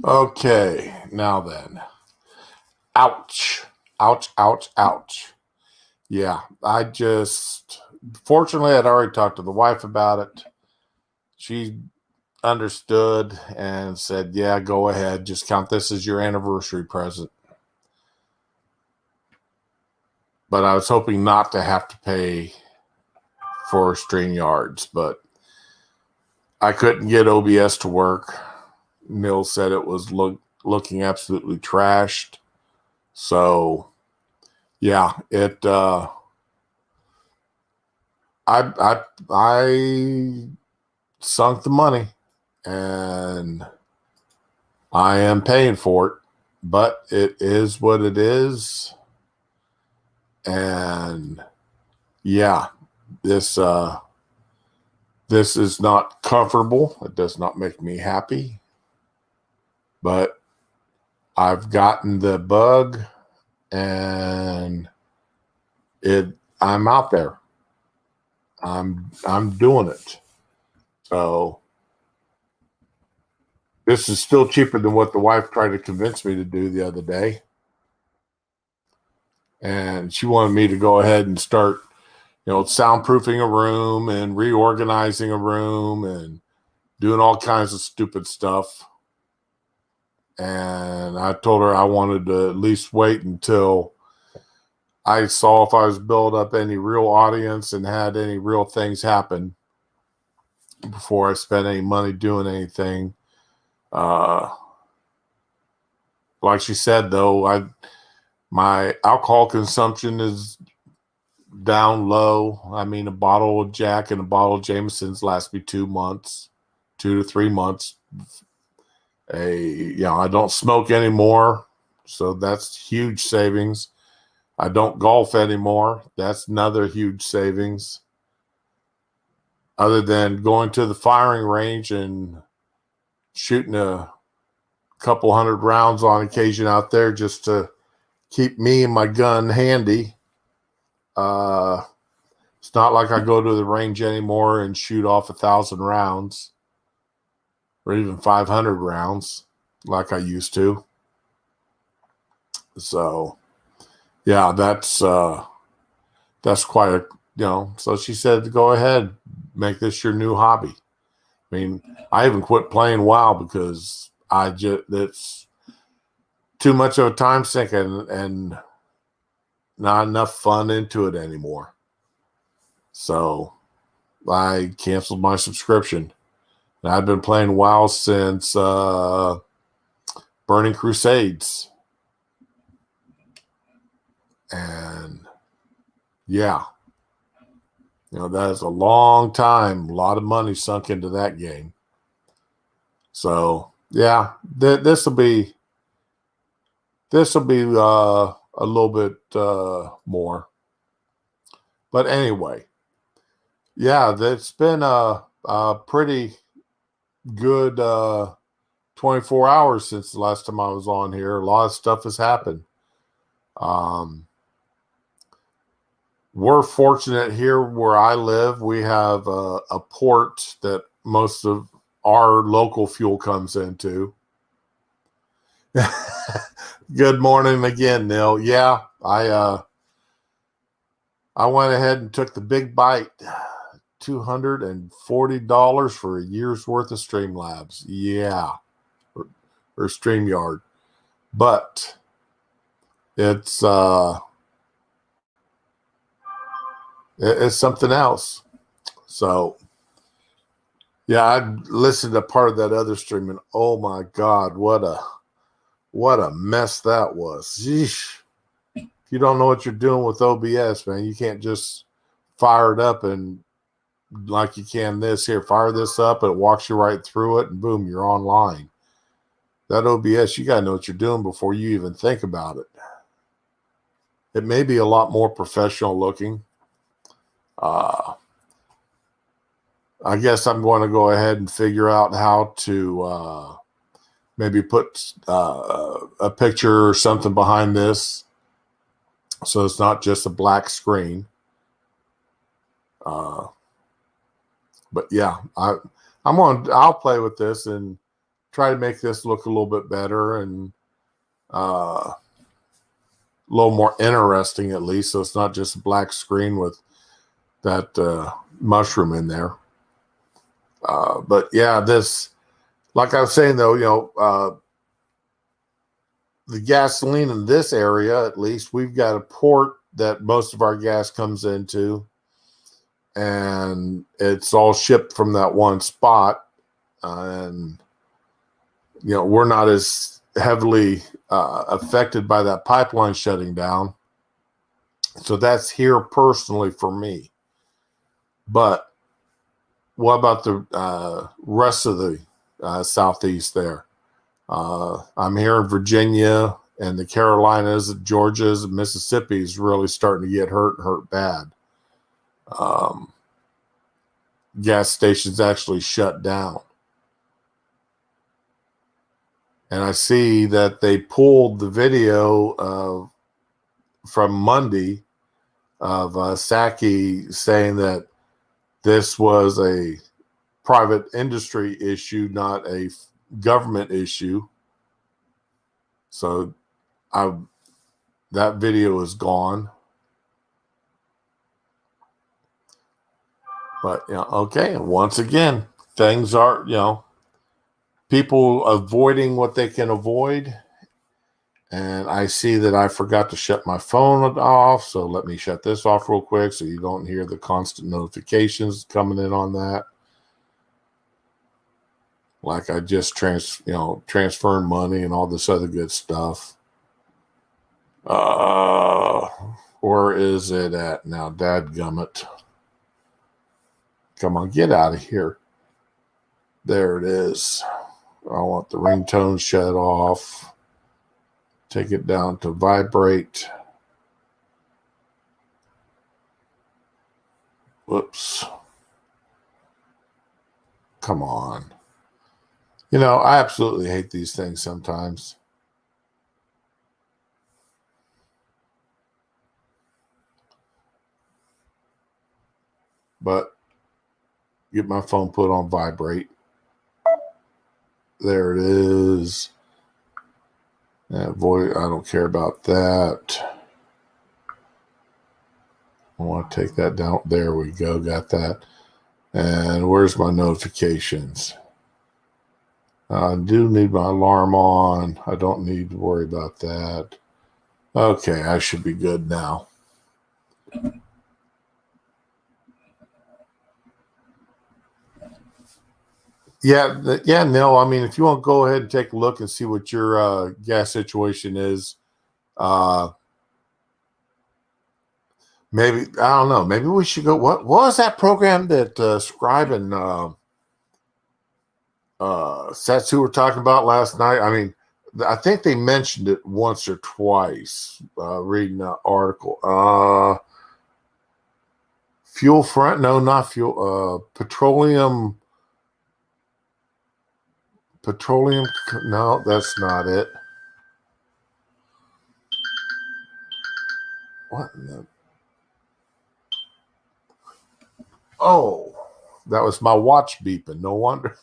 Okay, now then. Ouch. Ouch, ouch, ouch. Yeah, fortunately, I'd already talked to the wife about it. She understood and said, yeah, go ahead. Just count this as your anniversary present. But I was hoping not to have to pay for StreamYards, but I couldn't get OBS to work. Neil said it was looking absolutely trashed. So, yeah, I sunk the money and I am paying for it, but it is what it is. And yeah, this this is not comfortable. It does not make me happy, but I've gotten the bug and I'm out there. I'm doing it. So this is still cheaper than what the wife tried to convince me to do the other day. And she wanted me to go ahead and start, soundproofing a room and reorganizing a room and doing all kinds of stupid stuff. And I told her I wanted to at least wait until I saw if I was build up any real audience and had any real things happen before I spent any money doing anything. Like she said, though, my alcohol consumption is down low. I mean, a bottle of Jack and a bottle of Jameson's last me 2 months, 2 to 3 months. I don't smoke anymore, so that's huge savings. I don't golf anymore. That's another huge savings. Other than going to the firing range and shooting a couple hundred rounds on occasion out there just to keep me and my gun handy. It's not like I go to the range anymore and shoot off 1,000 rounds or even 500 rounds like I used to. So, yeah, that's quite a, so she said to go ahead, make this your new hobby. I mean, I even quit playing WoW because it's too much of a time sink and not enough fun into it anymore. So I canceled my subscription. And I've been playing WoW since Burning Crusades. And yeah, that is a long time, a lot of money sunk into that game. So yeah, this will be a little bit more. But anyway, yeah, it's been a pretty good 24 hours since the last time I was on here. A lot of stuff has happened. We're fortunate here where I live. We have a port that most of our local fuel comes into. Good morning again, Neil. Yeah, I went ahead and took the big bite. $240 for a year's worth of Streamlabs. Yeah, or StreamYard, but it's something else. So yeah, I listened to part of that other stream, and oh my God, what a mess that was. Sheesh. If you don't know what you're doing with OBS, man, you can't just fire it up and like you can this here, fire this up, it walks you right through it, and boom, you're online. That OBS, you got to know what you're doing before you even think about it. It may be a lot more professional looking. I guess I'm going to go ahead and figure out how to maybe put a picture or something behind this so it's not just a black screen. But yeah, I'll play with this and try to make this look a little bit better and a little more interesting, at least. So it's not just a black screen with that mushroom in there. But yeah, this, like I was saying though, the gasoline in this area, at least, we've got a port that most of our gas comes into, and it's all shipped from that one spot. And we're not as heavily affected by that pipeline shutting down. So that's here personally for me. But what about the rest of the Southeast there? I'm here in Virginia and the Carolinas, Georgia's, and Mississippi is really starting to get hurt bad. Gas stations actually shut down. And I see that they pulled the video from Monday of Saki saying that this was a private industry issue, not a government issue. So that video is gone. But okay, once again, things are, people avoiding what they can avoid. And I see that I forgot to shut my phone off. So let me shut this off real quick so you don't hear the constant notifications coming in on that. Like I just transferring money and all this other good stuff. Where is it at now? Dadgummit. Come on, get out of here. There it is. I want the ringtone shut off. Take it down to vibrate. Whoops. Come on. I absolutely hate these things sometimes. But get my phone put on vibrate. There it is. Voice, I don't care about that. I want to take that down. There we go. Got that. And where's my notifications? I do need my alarm on. I don't need to worry about that. Okay, I should be good now. Yeah, no, I mean, if you want to go ahead and take a look and see what your gas situation is, maybe, I don't know, maybe we should go, what was that program that Scribe and Satsu were talking about last night? I mean, I think they mentioned it once or twice, reading the article. Fuel front, no, not fuel, petroleum, no, that's not it. What in the? Oh, that was my watch beeping. No wonder.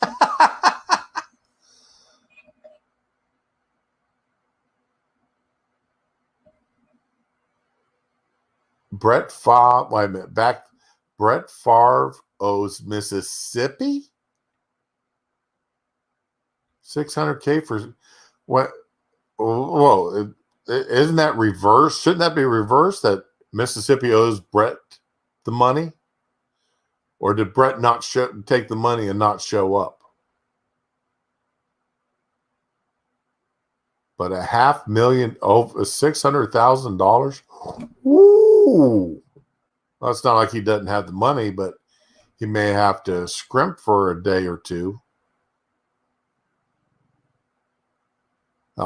Brett Favre, wait a minute, Brett Favre owes Mississippi $600K for what? Whoa, isn't that reversed? Shouldn't that be reversed? That Mississippi owes Brett the money, or did Brett not take the money and not show up? But $500,000, over $600,000. Ooh, well, it's not like he doesn't have the money, but he may have to scrimp for a day or two.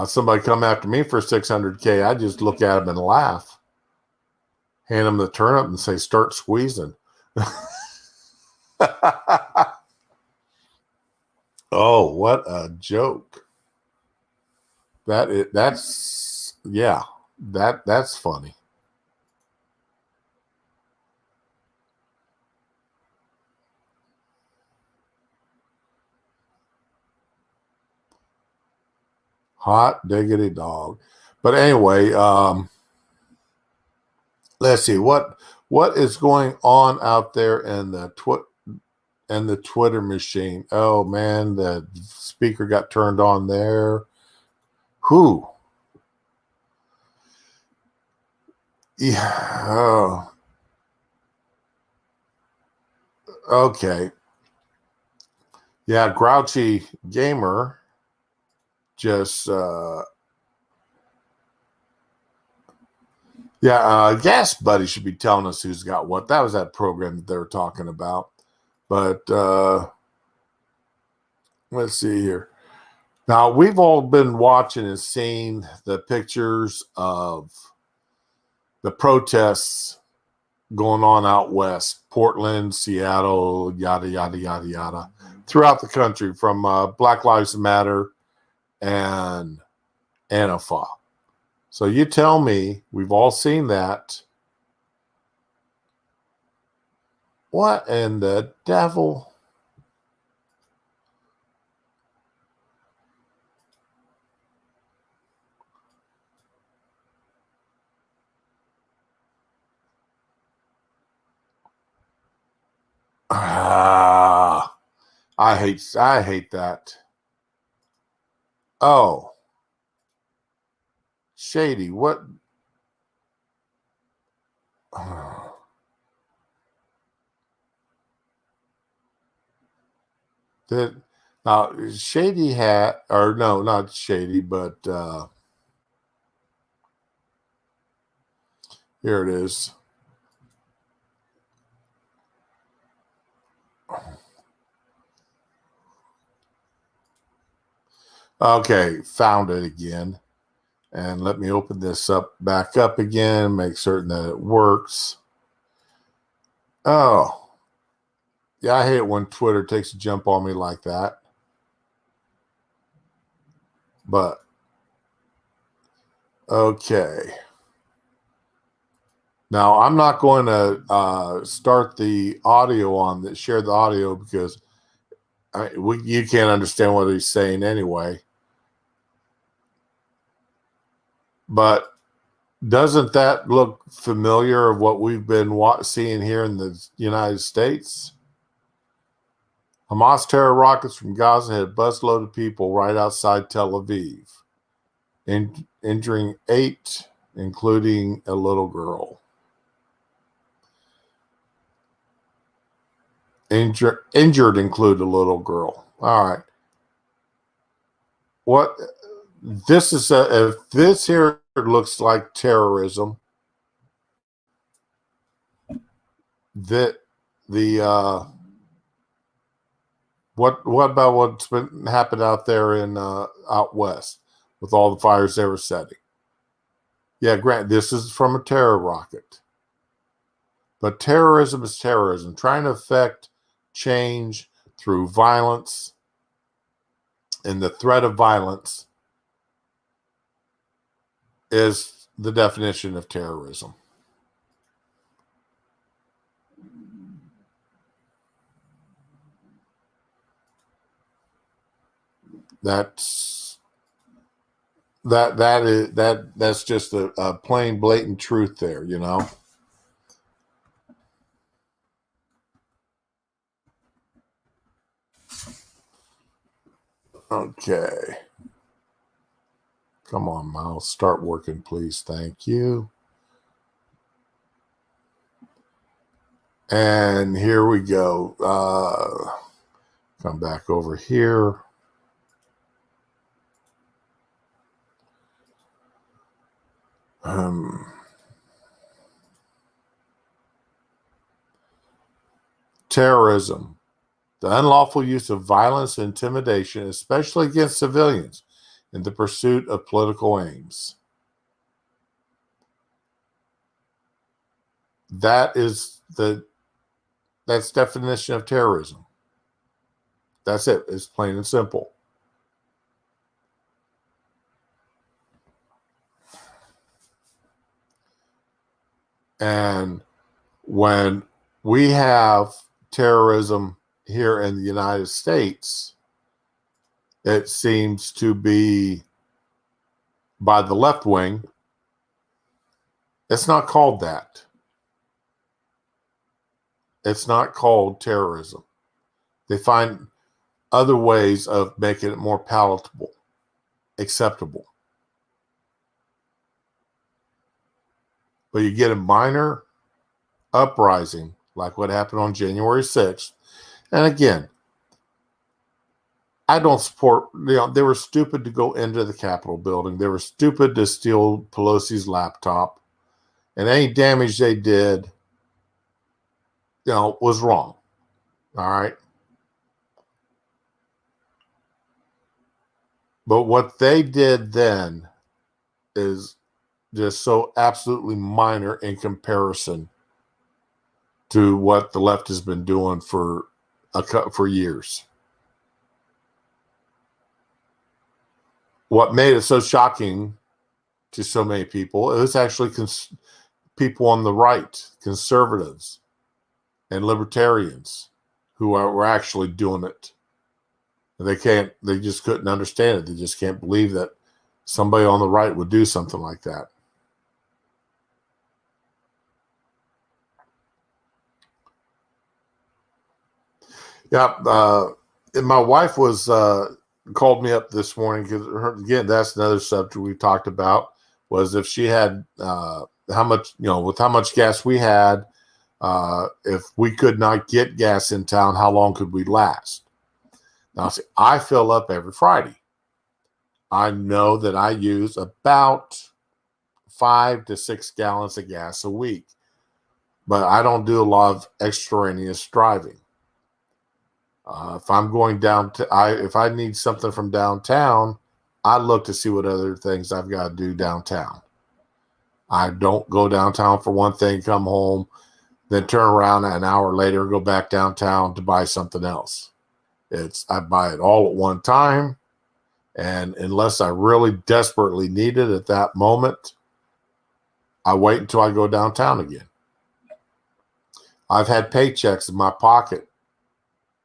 Somebody come after me for $600K, I just look at him and laugh. Hand him the turnip and say, "Start squeezing." Oh, what a joke! That's funny. Hot diggity dog. But anyway, let's see what is going on out there in the Twitter machine. Oh man, the speaker got turned on there. Who? Yeah. Oh, okay. Yeah, Grouchy Gamer just Gas Buddy should be telling us who's got what. That was that program that they were talking about. But let's see here. Now, we've all been watching and seeing the pictures of the protests going on out west, Portland, Seattle, yada, yada, yada, yada, throughout the country, from Black Lives Matter and Antifa. So you tell me, we've all seen that. What in the devil? I hate that. Oh, Shady, what? That now Shady hat, or no, not Shady, but here it is. Okay, found it again. And let me open this up back up again, make certain that it works. Oh, yeah, I hate it when Twitter takes a jump on me like that. But, okay. Now, I'm not going to start the audio on that, share the audio, because you can't understand what he's saying anyway. But doesn't that look familiar of what we've been seeing here in the United States? Hamas terror rockets from Gaza hit a busload of people right outside Tel Aviv, injuring 8, including a little girl. Injured include a little girl. All right. What this is? If this here looks like terrorism, that the what about what's been happened out there in out west with all the fires they were setting? Yeah, grant this is from a terror rocket, but terrorism is terrorism. Trying to affect change through violence and the threat of violence is the definition of terrorism. That's just a plain blatant truth there, you know. Okay. Come on, mouse. Start working, please. Thank you. And here we go. Come back over here. Terrorism. The unlawful use of violence and intimidation, especially against civilians, in the pursuit of political aims. That's definition of terrorism. That's it. It's plain and simple. And when we have terrorism here in the United States, it seems to be by the left wing, it's not called that. It's not called terrorism. They find other ways of making it more palatable, acceptable. But you get a minor uprising like what happened on January 6th. And again, I don't support, they were stupid to go into the Capitol building. They were stupid to steal Pelosi's laptop. And any damage they did, was wrong. All right. But what they did then is just so absolutely minor in comparison to what the left has been doing for years. What made it so shocking to so many people, it was actually people on the right, conservatives and libertarians, who were actually doing it. They just couldn't understand it. They just can't believe that somebody on the right would do something like that. Yeah, and my wife was called me up this morning because, again, that's another subject we talked about, was if she had how much, with how much gas we had, if we could not get gas in town, how long could we last? Now, see, I fill up every Friday. I know that I use about 5 to 6 gallons of gas a week, but I don't do a lot of extraneous driving. If I'm going if I need something from downtown, I look to see what other things I've got to do downtown. I don't go downtown for one thing, come home, then turn around an hour later, go back downtown to buy something else. I buy it all at one time. And unless I really desperately need it at that moment, I wait until I go downtown again. I've had paychecks in my pocket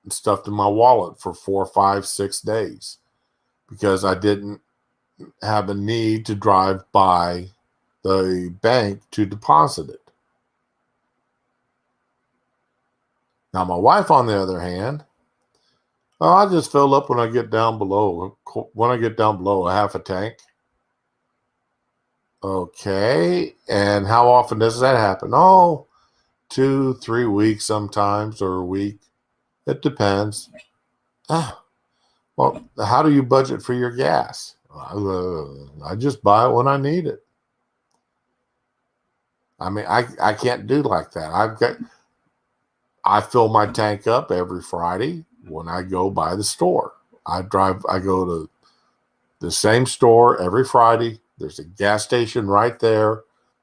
and stuffed in my wallet for 4, 5, 6 days because I didn't have a need to drive by the bank to deposit it. Now, my wife, on the other hand, I just fill up when I get down below. When I get down below a half a tank. Okay. And how often does that happen? 2, 3 weeks sometimes, or a week. It depends. Well, how do you budget for your gas? I just buy it when I need it. I mean, I can't do like that. I fill my tank up every Friday when I go by the store. I go to the same store every Friday. There's a gas station right there.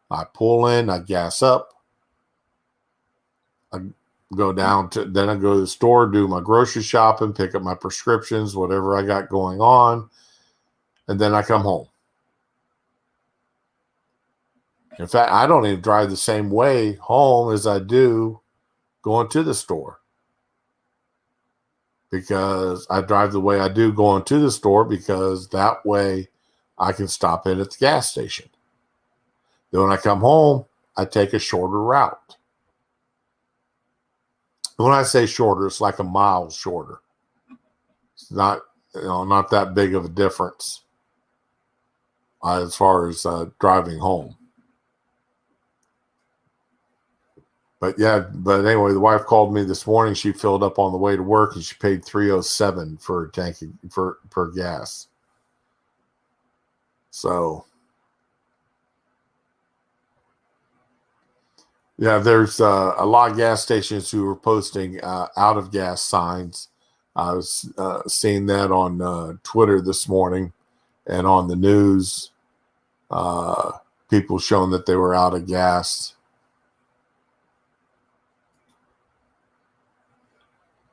I pull in, I gas up. I go then I go to the store, do my grocery shopping, pick up my prescriptions, whatever I got going on, and then I come home. In fact, I don't even drive the same way home as I do going to the store, because I drive the way I do going to the store because that way I can stop in at the gas station. Then when I come home, I take a shorter route. When I say shorter, it's like a mile shorter. It's not that big of a difference as far as driving home. But anyway, the wife called me this morning. She filled up on the way to work, and she paid $3.07 for a tank per gas. So, yeah, there's a lot of gas stations who are posting out of gas signs. I was seeing that on Twitter this morning, and on the news, people showing that they were out of gas.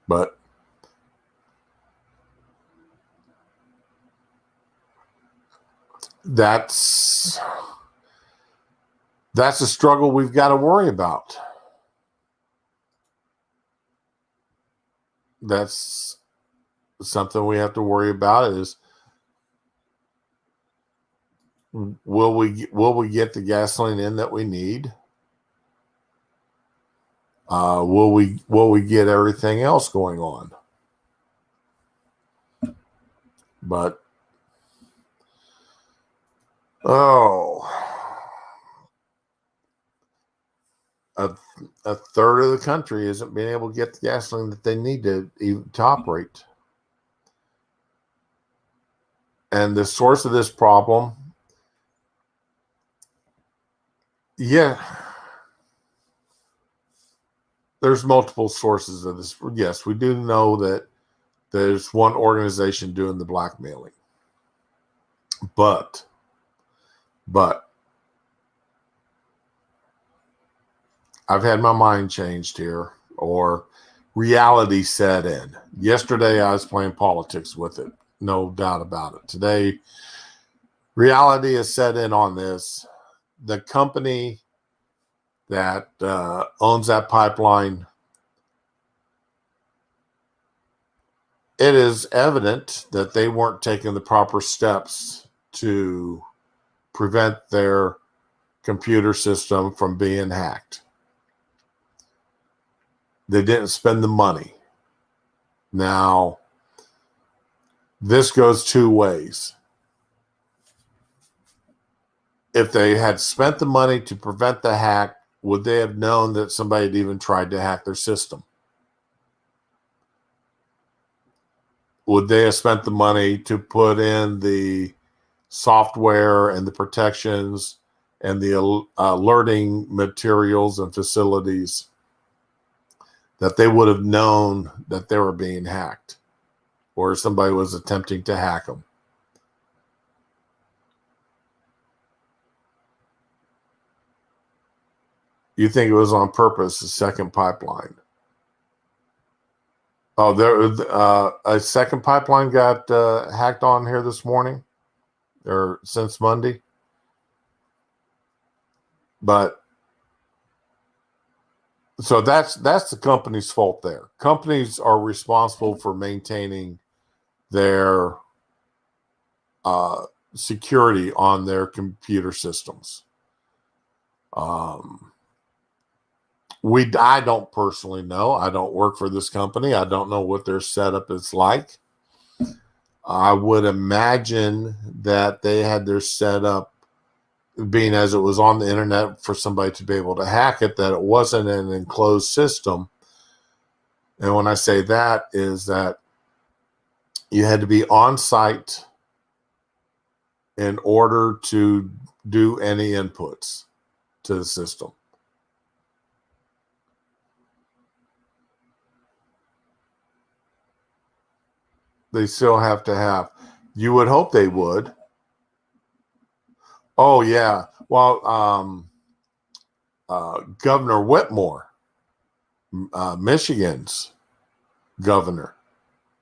But that's a struggle we've got to worry about. That's something we have to worry about, is Will we get the gasoline in that we need? Will we get everything else going on? But a third of the country isn't being able to get the gasoline that they need to operate. And the source of this problem, yeah, there's multiple sources of this. Yes, we do know that there's one organization doing the blackmailing. But I've had my mind changed here, or reality set in. Yesterday, I was playing politics with it. No doubt about it. Today, reality is set in on this. The company that owns that pipeline, it is evident that they weren't taking the proper steps to prevent their computer system from being hacked. They didn't spend the money. Now, this goes two ways. If they had spent the money to prevent the hack, would they have known that somebody had even tried to hack their system? Would they have spent the money to put in the software and the protections and the alerting materials and facilities that they would have known that they were being hacked or somebody was attempting to hack them? You think it was on purpose, the second pipeline? Oh, a second pipeline got hacked on here this morning, or since Monday. But so that's the company's fault there. Companies are responsible for maintaining their security on their computer systems. I don't personally know. I don't work for this company. I don't know what their setup is like. I would imagine that they had their setup, being as it was on the internet for somebody to be able to hack it, that it wasn't an enclosed system. And when I say that, is that you had to be on site in order to do any inputs to the system. They still have to have. You would hope they would. Oh, yeah. Well, Governor Whitmore, Michigan's governor,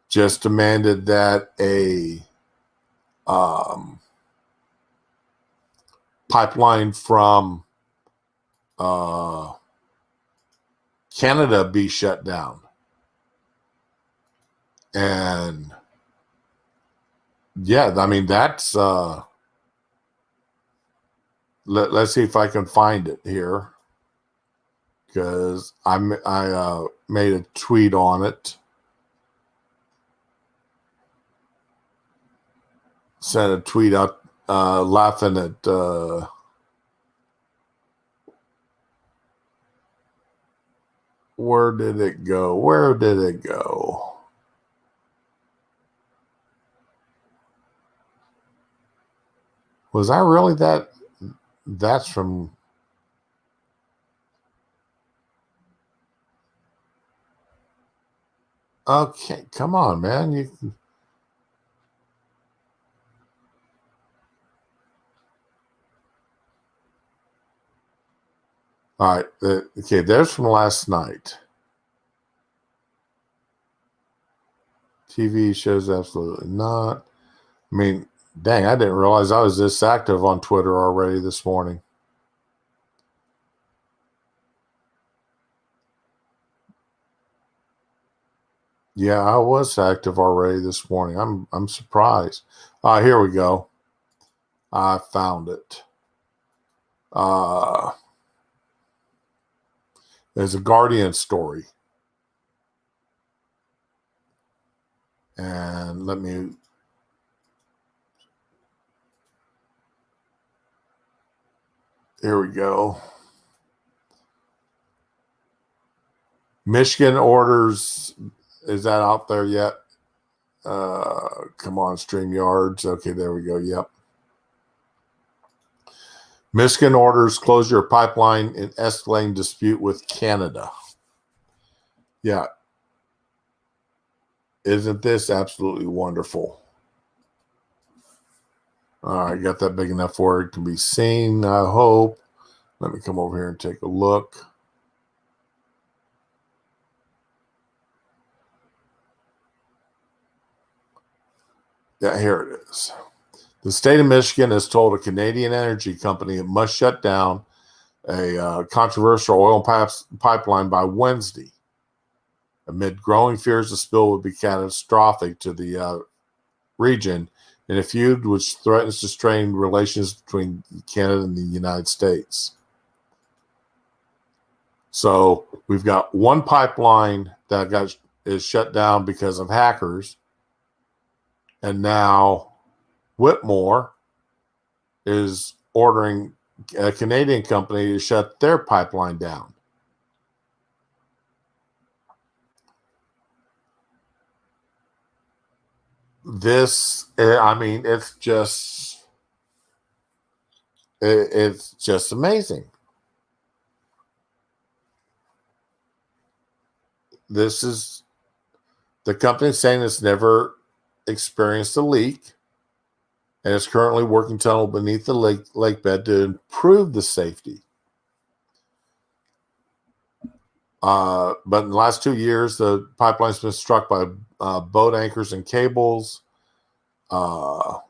just demanded that a pipeline from Canada be shut down. And yeah, I mean, that's let's see if I can find it here, because I made a tweet on it. Sent a tweet out laughing at where did it go? Where did it go? Was I really that? That's from. Okay, come on, man. All right. Okay, there's from last night. TV shows absolutely not. I mean, dang, I didn't realize I was this active on Twitter already this morning. Yeah, I was active already this morning. I'm surprised. Here we go. I found it. There's a Guardian story. And let me... Here we go. Michigan orders... Is that out there yet? Come on, StreamYards. Okay, there we go. Yep. Michigan orders closure of pipeline in escalating dispute with Canada. Yeah. Isn't this absolutely wonderful? All right, got that big enough for it can be seen, I hope. Let me come over here and take a look. Yeah, here it is. The state of Michigan has told a Canadian energy company it must shut down a controversial oil pipeline by Wednesday, amid growing fears the spill would be catastrophic to the region in a feud which threatens to strain relations between Canada and the United States. So we've got one pipeline that is shut down because of hackers, and now Whitmore is ordering a Canadian company to shut their pipeline down. This, I mean, it's just amazing. This is the company saying it's never experienced a leak and is currently working tunnel beneath the lake bed to improve the safety. But in the last 2 years, the pipeline's been struck by boat anchors and cables. A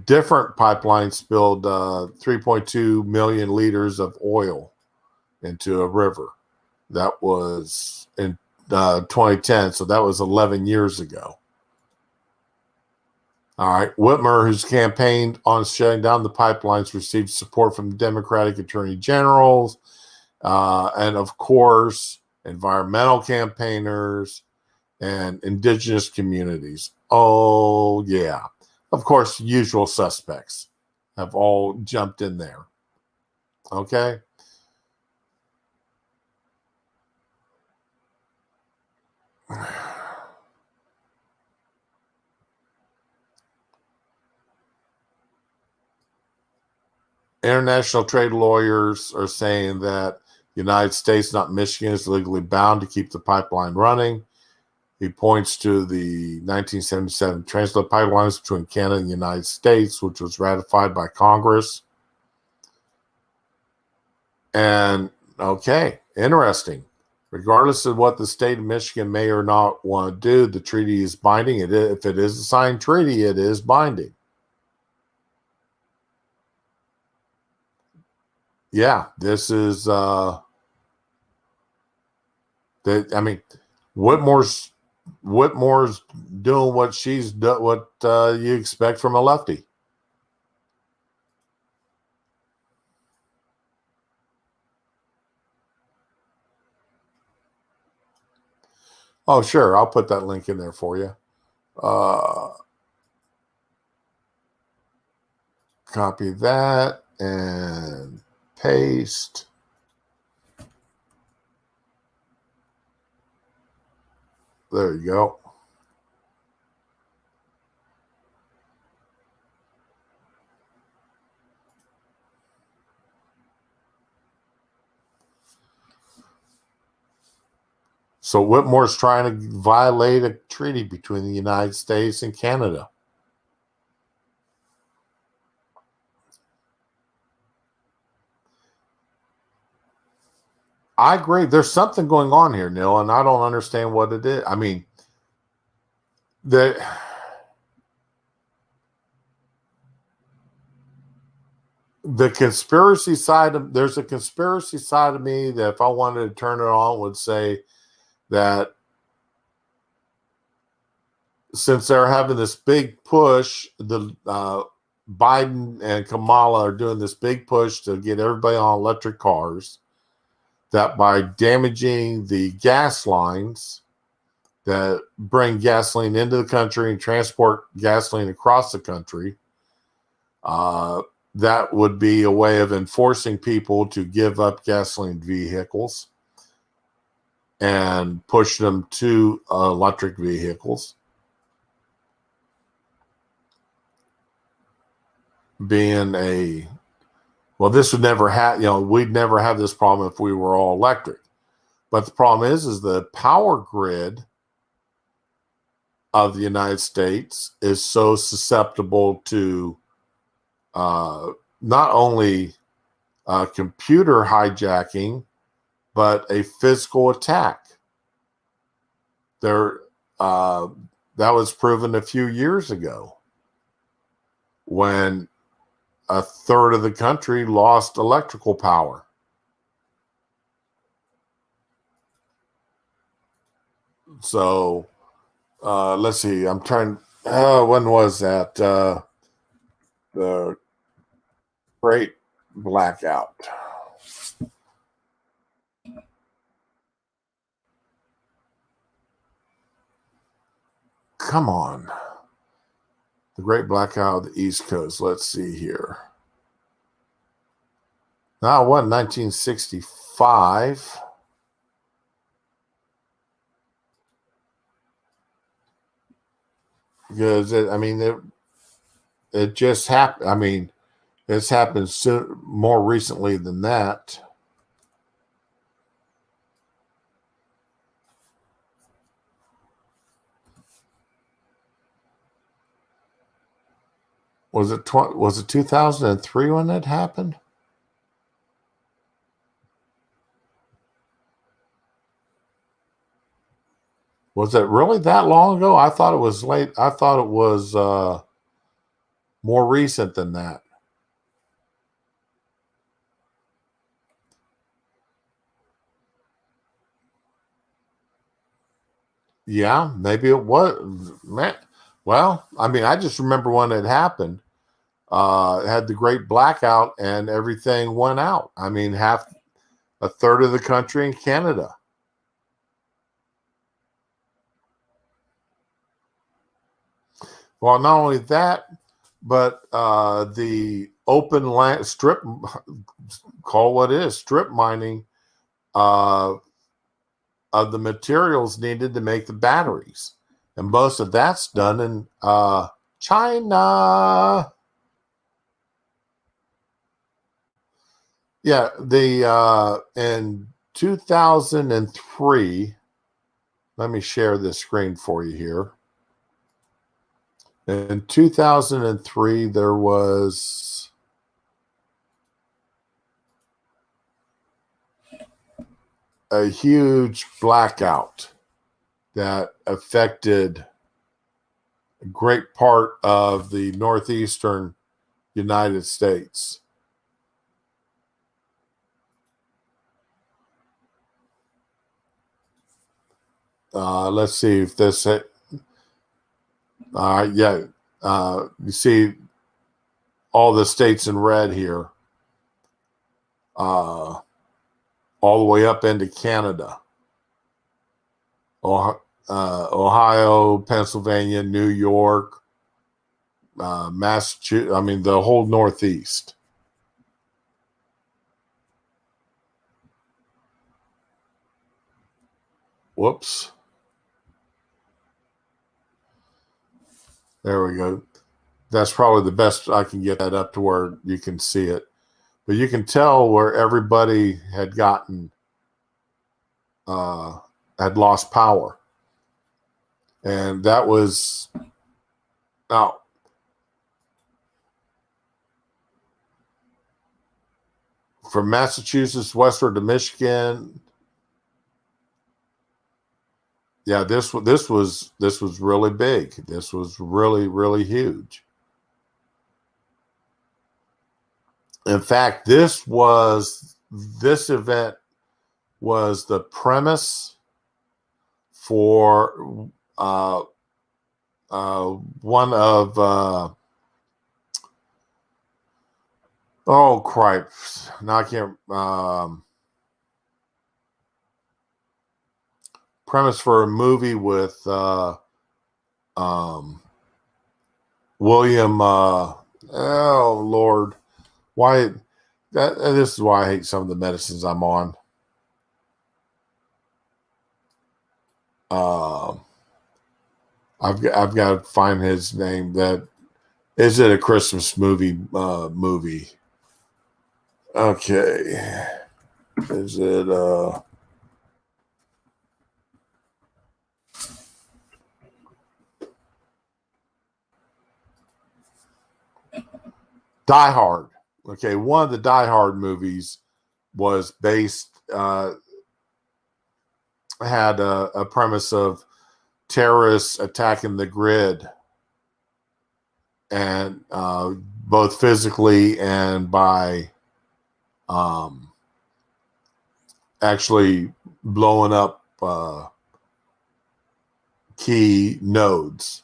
different pipeline spilled 3.2 million liters of oil into a river. That was in 2010, so that was 11 years ago. All right. Whitmer, who's campaigned on shutting down the pipelines, received support from Democratic attorney generals and, of course, environmental campaigners and indigenous communities. Oh, yeah. Of course, usual suspects have all jumped in there. Okay? International trade lawyers are saying that the United States, not Michigan, is legally bound to keep the pipeline running. He points to the 1977 transload pipelines between Canada and the United States, which was ratified by Congress. And, okay, interesting. Regardless of what the state of Michigan may or not want to do, the treaty is binding. If it is a signed treaty, it is binding. Yeah, this is I mean, Whitmore's doing what she's done, what you expect from a lefty. Oh, sure, I'll put that link in there for you. Copy that and paste. There you go. So Whitmore's trying to violate a treaty between the United States and Canada. I agree. There's something going on here, Neil, and I don't understand what it is. I mean, the conspiracy side of there's a conspiracy side of me that if I wanted to turn it on would say that since they're having this big push, the Biden and Kamala are doing this big push to get everybody on electric cars, that by damaging the gas lines that bring gasoline into the country and transport gasoline across the country, that would be a way of enforcing people to give up gasoline vehicles and push them to electric vehicles. Being this would never have, we'd never have this problem if we were all electric. But the problem is the power grid of the United States is so susceptible to not only computer hijacking, but a physical attack. That was proven a few years ago when a third of the country lost electrical power. So let's see. I'm trying. When was that? The Great Blackout. Come on. The Great Blackout of the East Coast. Let's see here. Now, what? 1965. Because it just happened. It's happened more recently than that. Was it 2003 when that happened? Was it really that long ago? I thought it was late. I thought it was more recent than that. Yeah, maybe it was. Well, I just remember when it happened. It had the Great Blackout and everything went out. A third of the country in Canada. Well, not only that, but the open land strip, call what it is, strip mining of the materials needed to make the batteries. And most of that's done in China. Yeah, in 2003, let me share this screen for you here. In 2003, there was a huge blackout that affected a great part of the northeastern United States. Let's see if this. You see all the states in red here, all the way up into Canada, Ohio, Pennsylvania, New York, Massachusetts. The whole Northeast. Whoops. There we go. That's probably the best I can get that up to where you can see it. But you can tell where everybody had had lost power. And that was, now, from Massachusetts westward to Michigan. Yeah, this was really big. This was really, really huge. In fact, this event was the premise for one of Oh, cripes. Now I can't. Premise for a movie with um, William. Oh, Lord. Why? This is why I hate some of the medicines I'm on. I've got to find his name. That is it. A Christmas movie? Movie. Okay. Is it? Die Hard. Okay, one of the Die Hard movies was based. Had a premise of terrorists attacking the grid, and both physically and by um, actually blowing up key nodes.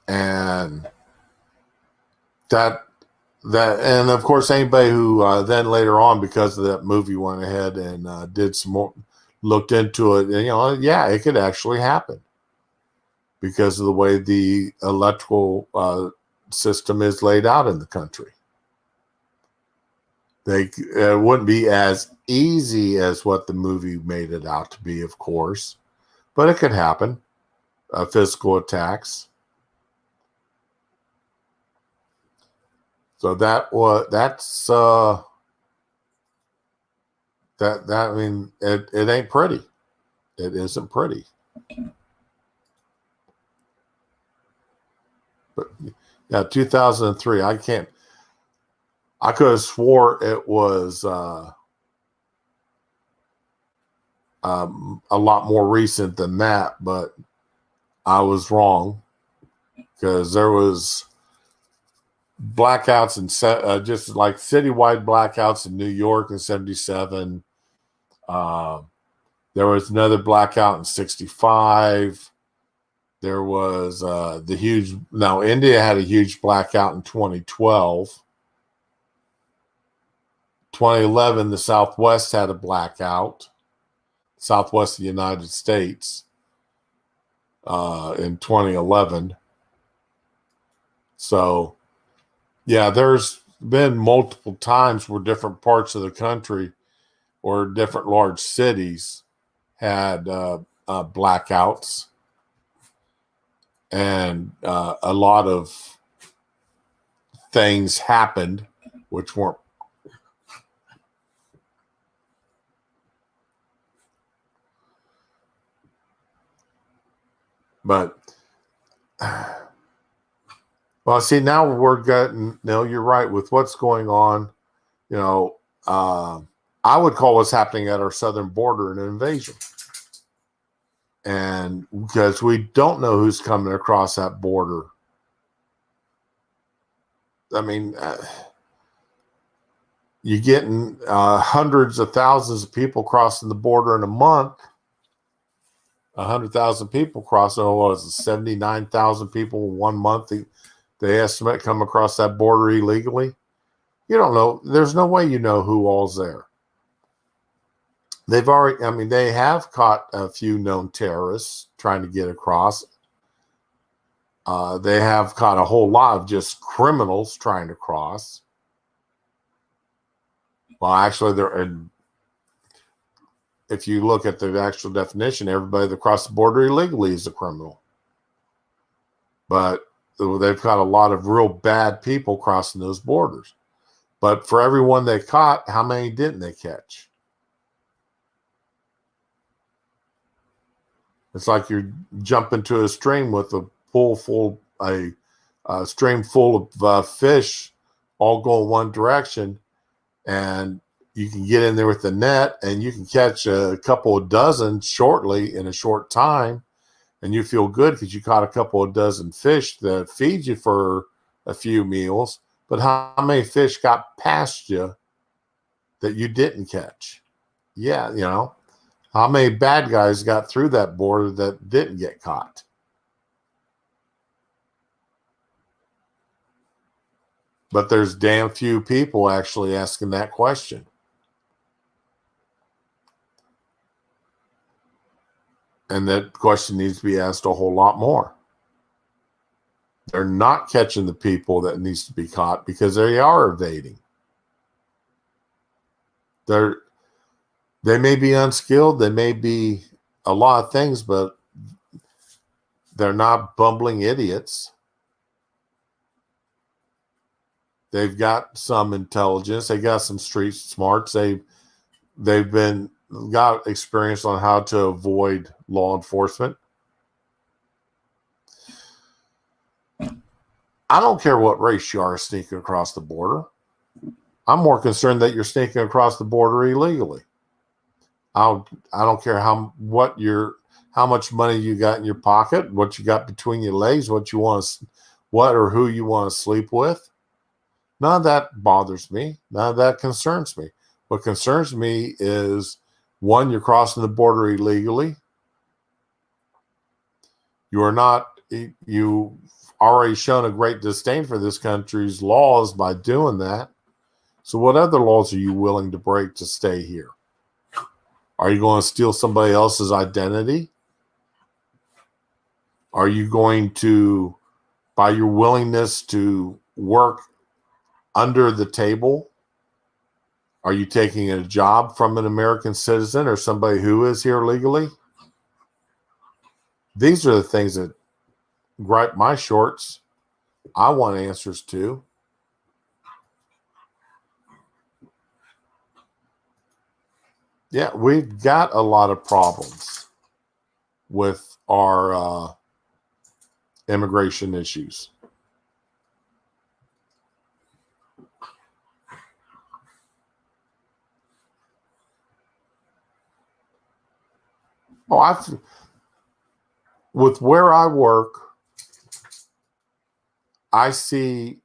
And and of course anybody who then later on, because of that movie, went ahead and did some more, looked into it, and yeah, it could actually happen because of the way the electrical system is laid out in the country. It wouldn't be as easy as what the movie made it out to be, of course, but it could happen. Physical attacks. So that's that I mean, it ain't pretty. It isn't pretty. But yeah, 2003. I could have swore it was a lot more recent than that, but I was wrong, because there was blackouts and just like citywide blackouts in New York in 77. There was another blackout in 65. There was India had a huge blackout in 2012. 2011, the Southwest had a blackout. Southwest of the United States in 2011. So, yeah, there's been multiple times where different parts of the country or different large cities had blackouts, and a lot of things happened which weren't. But well, see, now we're getting. No, you're right with what's going on. I would call what's happening at our southern border an invasion, and because we don't know who's coming across that border. I mean, you're getting hundreds of thousands of people crossing the border in a month. 100,000 people crossing. Oh, was it 79,000 people in 1 month? They estimate come across that border illegally. You don't know. There's no way you know who all's there. They have caught a few known terrorists trying to get across. They have caught a whole lot of just criminals trying to cross. Well, actually, if you look at the actual definition, everybody that crossed the border illegally is a criminal. But they've caught a lot of real bad people crossing those borders. But for everyone they caught, how many didn't they catch? It's like you jump into a stream with a stream full of fish, all going one direction, and you can get in there with the net and you can catch a couple of dozen shortly in a short time, and you feel good because you caught a couple of dozen fish that feed you for a few meals. But how many fish got past you that you didn't catch? Yeah, how many bad guys got through that border that didn't get caught? But there's damn few people actually asking that question. And that question needs to be asked a whole lot more. They're not catching the people that needs to be caught because they are evading. They may be unskilled, they may be a lot of things, but they're not bumbling idiots. They've got some intelligence, they got some street smarts, they've got experience on how to avoid law enforcement. I don't care what race you are sneaking across the border. I'm more concerned that you're sneaking across the border illegally. I don't care how much money you got in your pocket, what you got between your legs, what or who you want to sleep with. None of that bothers me. None of that concerns me. What concerns me is, one, you're crossing the border illegally. You've already shown a great disdain for this country's laws by doing that. So what other laws are you willing to break to stay here? Are you going to steal somebody else's identity? Are you going to, by your willingness to work under the table, are you taking a job from an American citizen or somebody who is here legally? These are the things that gripe my shorts. I want answers to. Yeah, we've got a lot of problems with our immigration issues. With where I work, I see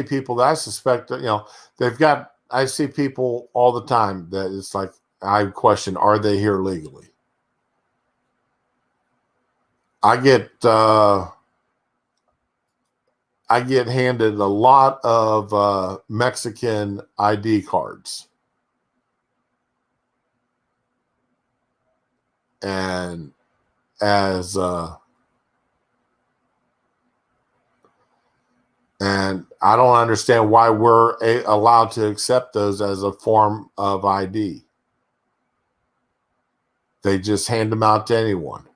people that I suspect that, I see people all the time that it's like, I question, are they here legally? I get handed a lot of Mexican ID cards. And and I don't understand why we're allowed to accept those as a form of ID. They just hand them out to anyone.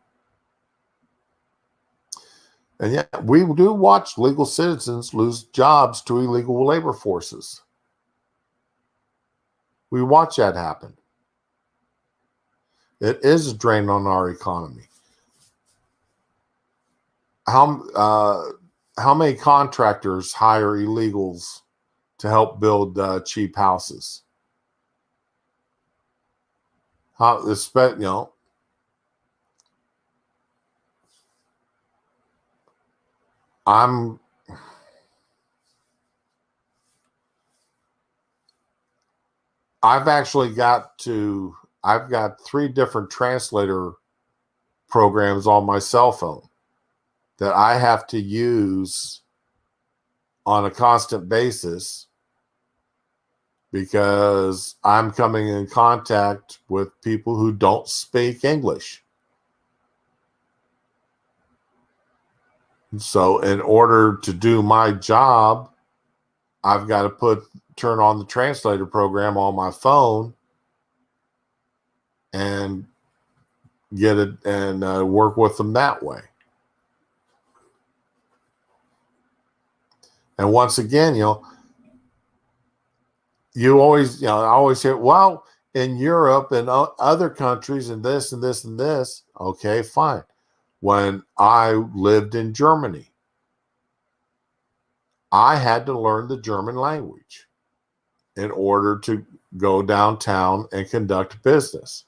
And yet we do watch legal citizens lose jobs to illegal labor forces. We watch that happen. It is a drain on our economy. How many contractors hire illegals to help build cheap houses? I've got 3 different translator programs on my cell phone that I have to use on a constant basis because I'm coming in contact with people who don't speak English. So in order to do my job, I've got to turn on the translator program on my phone and get it and work with them that way. And once again, you always, I always hear, well, in Europe and other countries and this and this and this. Okay, fine. When I lived in Germany, I had to learn the German language in order to go downtown and conduct business.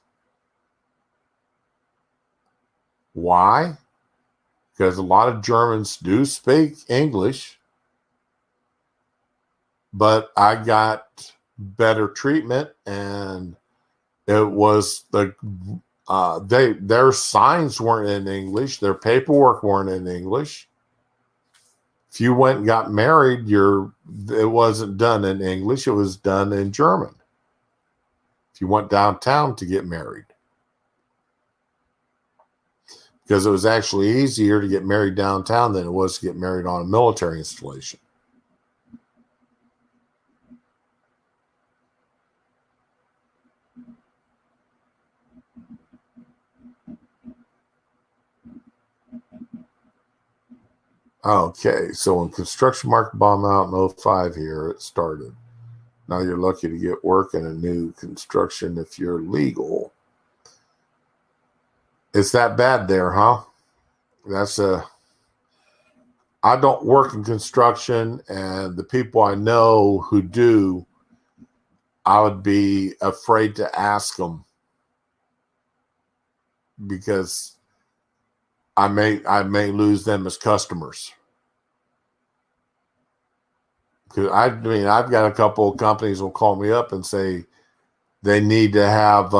Why? Because a lot of Germans do speak English, but I got better treatment, and it was their signs weren't in English, their paperwork weren't in English. If you went and got married, it wasn't done in English, it was done in German. If you went downtown to get married. Because it was actually easier to get married downtown than it was to get married on a military installation. Okay, so when construction market bombed out in 05 here, it started. Now you're lucky to get work in a new construction if you're legal. It's that bad there, huh? I don't work in construction, and the people I know who do, I would be afraid to ask them because I may lose them as customers. Because I've got a couple of companies will call me up and say they need to have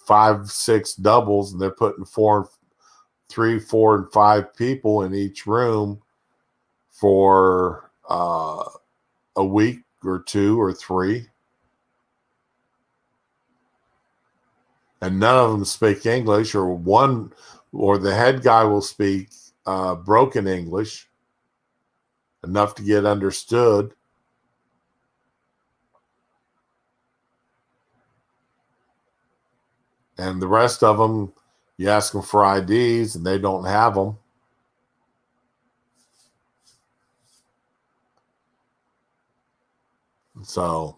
5, 6 doubles, and they're putting 3, 4, and 5 people in each room for a week or 2 or 3. And none of them speak English, or the head guy will speak broken English, enough to get understood. And the rest of them, you ask them for IDs and they don't have them. So,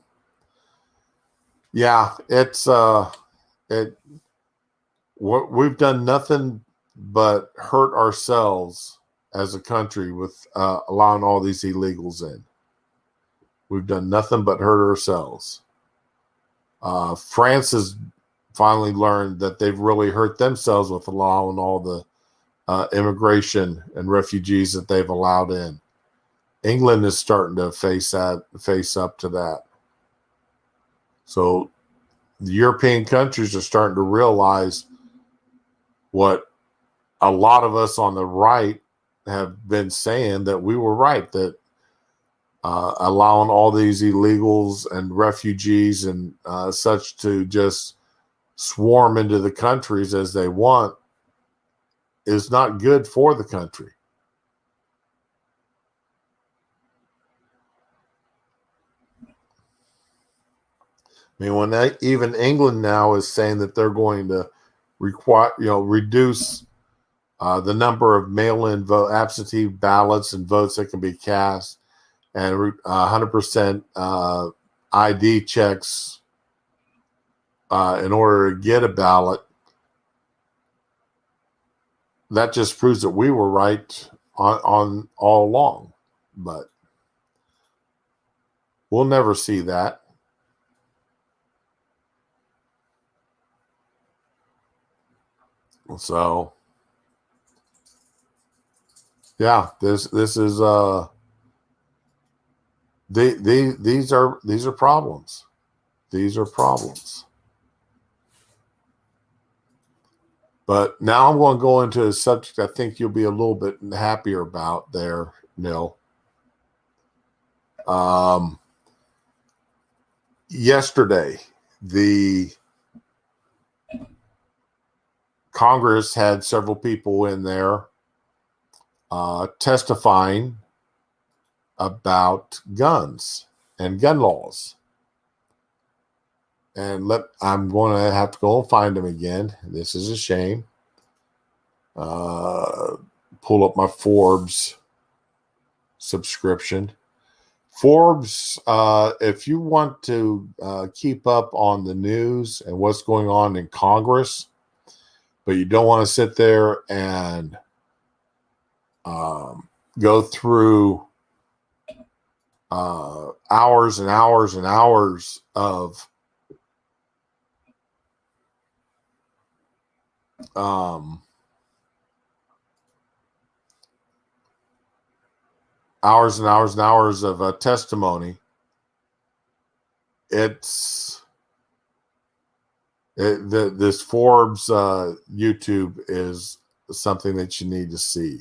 yeah, we've done nothing but hurt ourselves as a country with allowing all these illegals in. We've done nothing but hurt ourselves. France has finally learned that they've really hurt themselves with allowing all the immigration and refugees that they've allowed in. England is starting to face up to that. So the European countries are starting to realize what a lot of us on the right have been saying, that we were right, that allowing all these illegals and refugees and such to just swarm into the countries as they want is not good for the country. I mean, even England now is saying that they're going to reduce the number of mail-in absentee ballots and votes that can be cast, and 100% ID checks in order to get a ballot. That just proves that we were right on all along, but we'll never see that. So, yeah, this is these are problems. These are problems. But now I'm going to go into a subject I think you'll be a little bit happier about there, Neil. Yesterday, the Congress had several people in there testifying about guns and gun laws. And I'm going to have to go and find them again. This is a shame. Pull up my Forbes subscription. Forbes, if you want to keep up on the news and what's going on in Congress, but you don't want to sit there and go through hours and hours and hours of hours and hours and hours of testimony. This Forbes YouTube is something that you need to see.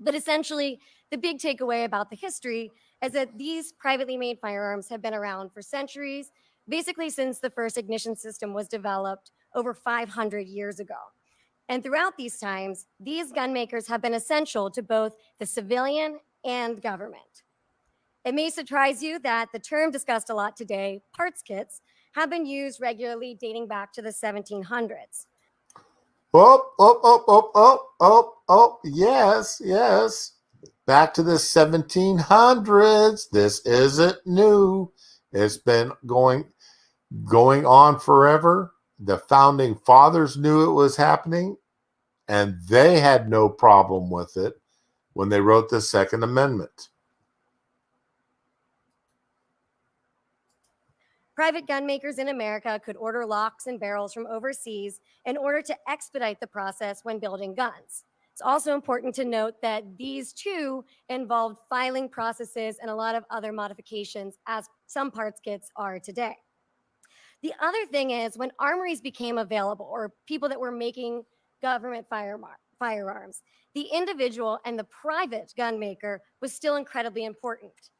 But essentially, the big takeaway about the history is that these privately made firearms have been around for centuries, basically since the first ignition system was developed over 500 years ago. And throughout these times, these gun makers have been essential to both the civilian and government. It may surprise you that the term discussed a lot today, parts kits, have been used regularly dating back to the 1700s. Oh, oh, oh, oh, oh, oh, oh, yes, yes. Back to the 1700s. This isn't new. It's been going on forever. The founding fathers knew it was happening, and they had no problem with it when they wrote the Second Amendment. Private gun makers in America could order locks and barrels from overseas in order to expedite the process when building guns. It's also important to note that these too involved filing processes and a lot of other modifications, as some parts kits are today. The other thing is when armories became available, or people that were making government firearms, the individual and the private gun maker was still incredibly important.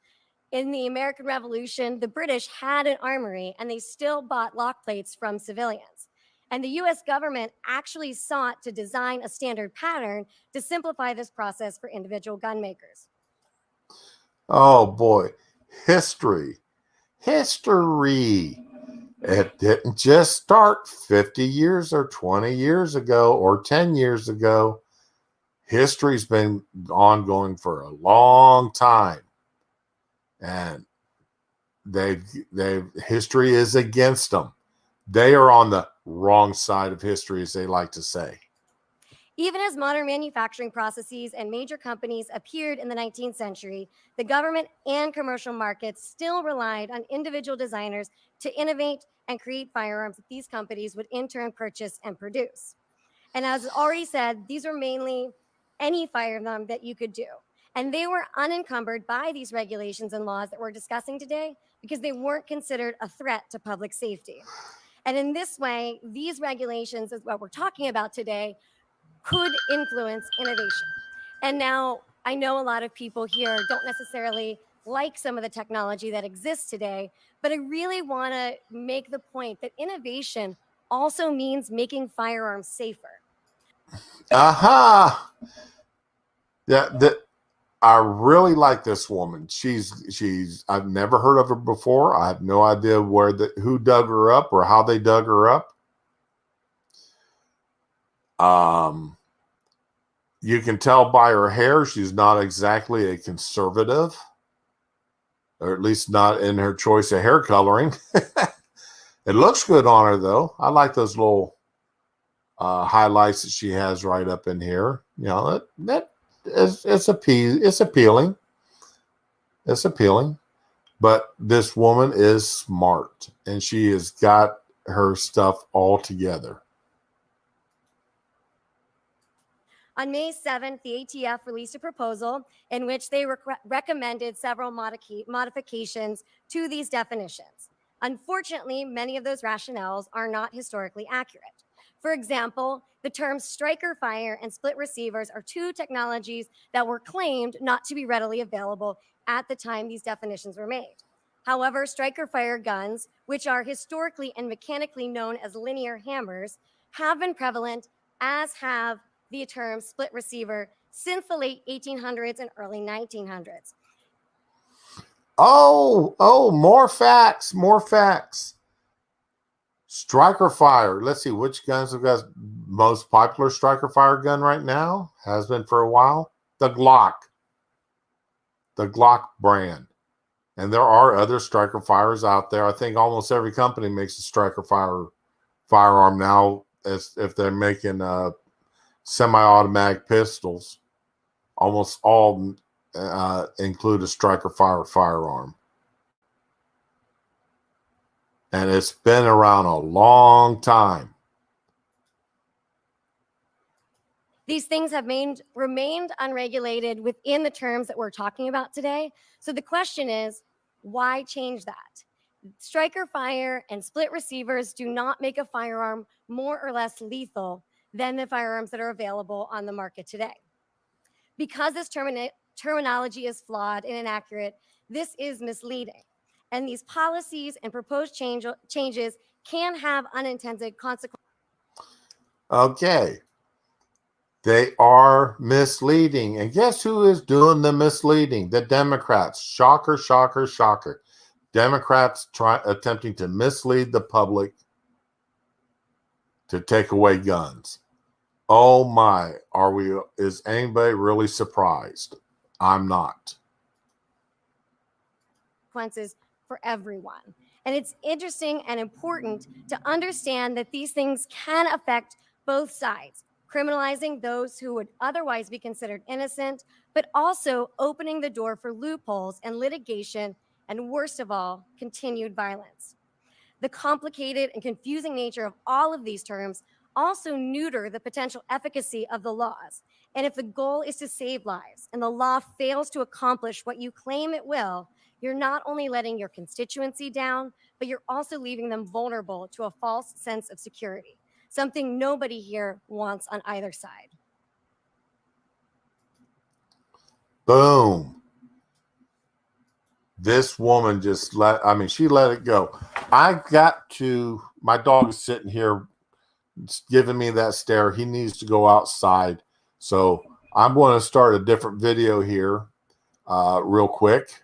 In the American Revolution, the British had an armory and they still bought lock plates from civilians. And the US government actually sought to design a standard pattern to simplify this process for individual gun makers. Oh boy, history. History. It didn't just start 50 years or 20 years ago or 10 years ago. History's been ongoing for a long time. And they've history is against them. They are on the wrong side of history, as they like to say. Even as modern manufacturing processes and major companies appeared in the 19th century, the government and commercial markets still relied on individual designers to innovate and create firearms that these companies would in turn purchase and produce. And as already said, these were mainly any firearm that you could do. And they were unencumbered by these regulations and laws that we're discussing today because they weren't considered a threat to public safety. And in this way, these regulations, is what we're talking about today, could influence innovation. And now I know a lot of people here don't necessarily like some of the technology that exists today, but I really want to make the point that innovation also means making firearms safer. Aha! Yeah, I really like this woman. She's I've never heard of her before. I have no idea who dug her up or how they dug her up. You can tell by her hair she's not exactly a conservative, or at least not in her choice of hair coloring. It looks good on her though. I like those little highlights that she has right up in here. You know, it's appealing. It's appealing. But this woman is smart and she has got her stuff all together. On May 7th, the ATF released a proposal in which they recommended several modifications to these definitions. Unfortunately, many of those rationales are not historically accurate. For example, the terms striker fire and split receivers are two technologies that were claimed not to be readily available at the time these definitions were made. However, striker fire guns, which are historically and mechanically known as linear hammers, have been prevalent, as have the term split receiver since the late 1800s and early 1900s. Oh, more facts, more facts. Striker fire. Let's see which guns have got most popular striker fire gun right now. Has been for a while. The Glock brand. And there are other striker fires out there. I think almost every company makes a striker firearm now, as if they're making semi-automatic pistols. Almost all include a striker firearm. And it's been around a long time. These things have remained unregulated within the terms that we're talking about today. So the question is, why change that? Striker fire and split receivers do not make a firearm more or less lethal than the firearms that are available on the market today. Because this terminology is flawed and inaccurate, this is misleading. And these policies and proposed changes can have unintended consequences. Okay. They are misleading. And guess who is doing the misleading? The Democrats. Shocker, shocker, shocker. Democrats attempting to mislead the public to take away guns. Oh my, is anybody really surprised? I'm not. Consequences for everyone. And it's interesting and important to understand that these things can affect both sides, criminalizing those who would otherwise be considered innocent, but also opening the door for loopholes and litigation, and worst of all, continued violence. The complicated and confusing nature of all of these terms also neuter the potential efficacy of the laws. And if the goal is to save lives and the law fails to accomplish what you claim it will, you're not only letting your constituency down, but you're also leaving them vulnerable to a false sense of security, something nobody here wants on either side. Boom. This woman just she let it go. My dog is sitting here giving me that stare. He needs to go outside. So I'm going to start a different video here real quick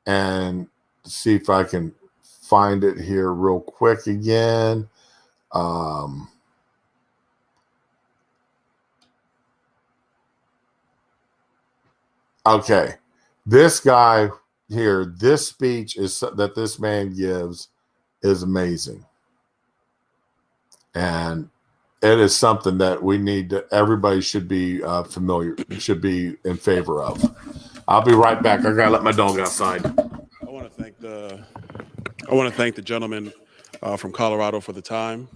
and see if I can find it here real quick again. Okay. This guy here, this speech that this man gives is amazing. And it is something that everybody should be should be in favor of. I'll be right back. I gotta let my dog outside. I want to thank the gentleman from Colorado for the time.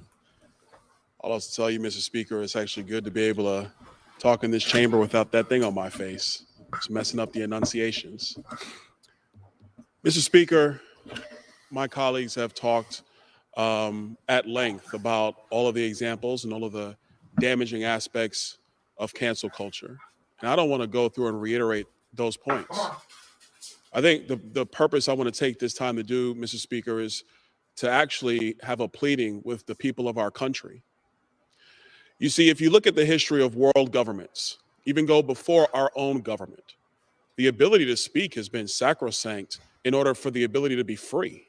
I'll also tell you, Mr. Speaker, it's actually good to be able to talk in this chamber without that thing on my face. It's messing up the enunciations. Mr. Speaker, my colleagues have talked at length about all of the examples and all of the damaging aspects of cancel culture. And I don't want to go through and reiterate those points. I think the purpose I want to take this time to do, Mr. Speaker, is to actually have a pleading with the people of our country. You see, if you look at the history of world governments, even go before our own government, the ability to speak has been sacrosanct in order for the ability to be free.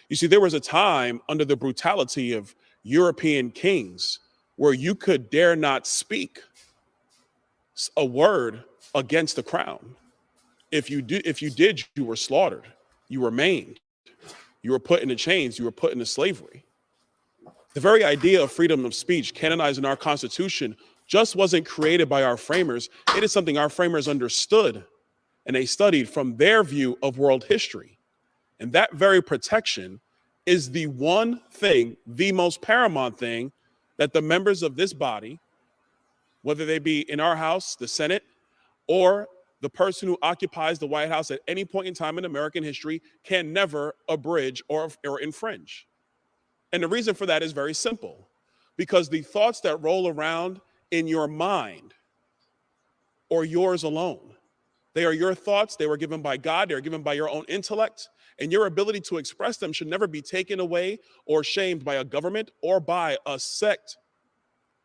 You see, there was a time under the brutality of European kings where you could dare not speak a word against the crown. If you did, you were slaughtered, you were maimed, you were put into chains, you were put into slavery. The very idea of freedom of speech canonized in our Constitution just wasn't created by our framers. It is something our framers understood and they studied from their view of world history. And that very protection is the one thing, the most paramount thing that the members of this body, whether they be in our House, the Senate, or the person who occupies the White House at any point in time in American history, can never abridge or infringe. And the reason for that is very simple, because the thoughts that roll around in your mind are yours alone. They are your thoughts. They were given by God. They are given by your own intellect. And your ability to express them should never be taken away or shamed by a government or by a sect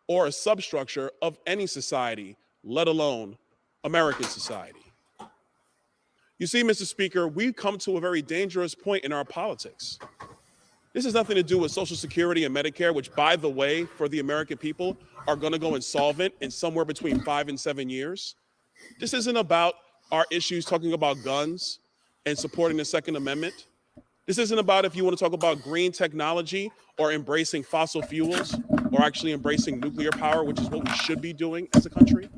or a substructure of any society, let alone American society. You see, Mr. Speaker, we've come to a very dangerous point in our politics. This has nothing to do with Social Security and Medicare, which, by the way, for the American people, are going to go insolvent in somewhere between 5 and 7 years. This isn't about our issues talking about guns and supporting the Second Amendment. This isn't about if you want to talk about green technology or embracing fossil fuels or actually embracing nuclear power, which is what we should be doing as a country.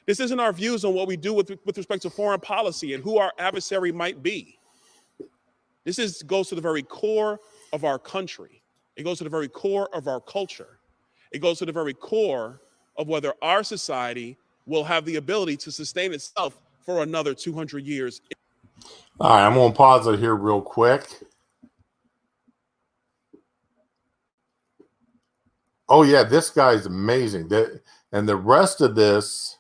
This isn't our views on what we do with respect to foreign policy and who our adversary might be. This goes to the very core of our country. It goes to the very core of our culture. It goes to the very core of whether our society will have the ability to sustain itself for another 200 years. All right, I'm going to pause it here real quick. Oh, yeah, this guy's amazing. And the rest of this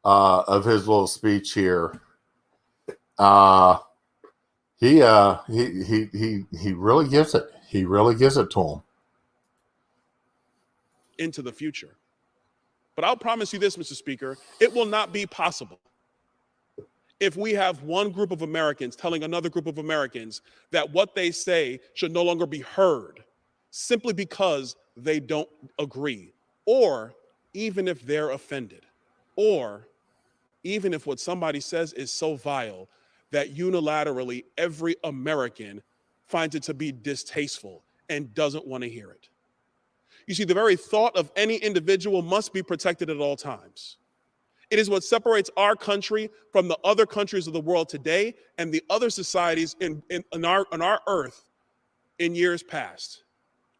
of his little speech here. He really gives it. He really gives it to him. Into the future. But I'll promise you this, Mr. Speaker, it will not be possible if we have one group of Americans telling another group of Americans that what they say should no longer be heard simply because they don't agree, or even if they're offended, or even if what somebody says is so vile that unilaterally every American finds it to be distasteful and doesn't want to hear it. You see, the very thought of any individual must be protected at all times. It is what separates our country from the other countries of the world today and the other societies on our earth in years past.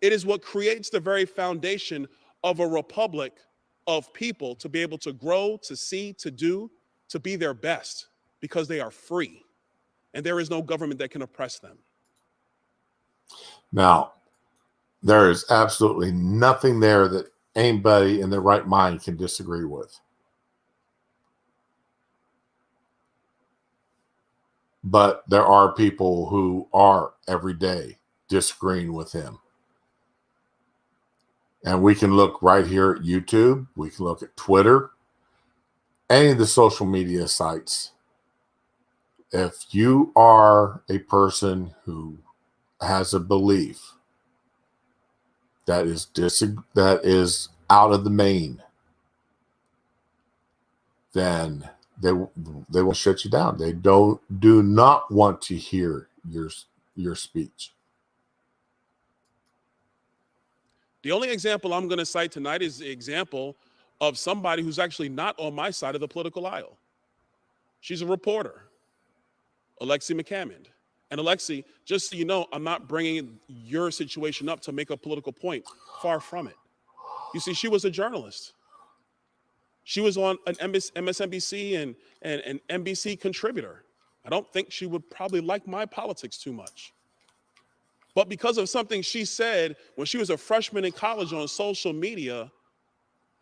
It is what creates the very foundation of a republic of people to be able to grow, to see, to do, to be their best, because they are free and there is no government that can oppress them. Now, there is absolutely nothing there that anybody in their right mind can disagree with. But there are people who are every day disagreeing with him. And we can look right here at YouTube. We can look at Twitter, any of the social media sites. If you are a person who has a belief that is out of the main, then they will shut you down. They do not want to hear your speech. The only example I'm going to cite tonight is the example of somebody who's actually not on my side of the political aisle. She's a reporter, Alexi McCammond. And Alexi, just so you know, I'm not bringing your situation up to make a political point. Far from it. You see, she was a journalist. She was on an MSNBC and an NBC contributor. I don't think she would probably like my politics too much. But because of something she said when she was a freshman in college on social media,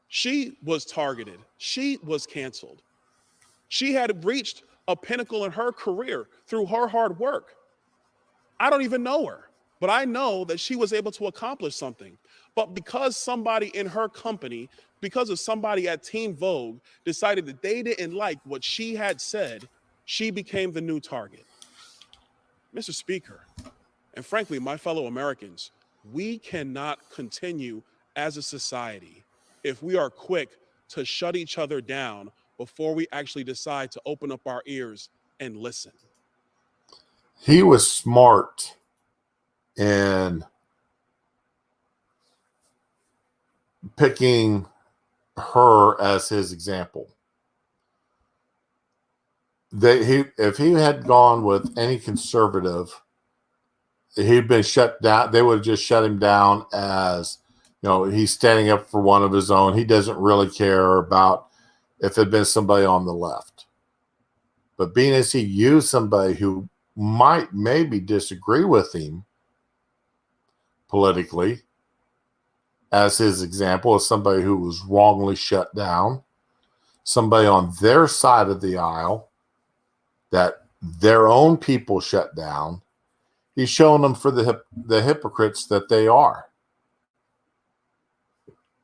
she was targeted. She was canceled. She had reached a pinnacle in her career through her hard work. I don't even know her, but I know that she was able to accomplish something. But because somebody in her company, because of somebody at Teen Vogue decided that they didn't like what she had said, she became the new target. Mr. Speaker, and frankly, my fellow Americans, we cannot continue as a society if we are quick to shut each other down before we actually decide to open up our ears and listen. He was smart in picking her as his example. If he had gone with any conservative, he'd been shut down. They would have just shut him down as, he's standing up for one of his own. He doesn't really care about if it had been somebody on the left. But being as he used somebody who might maybe disagree with him politically as his example, as somebody who was wrongly shut down, somebody on their side of the aisle that their own people shut down, he's showing them for the hypocrites that they are.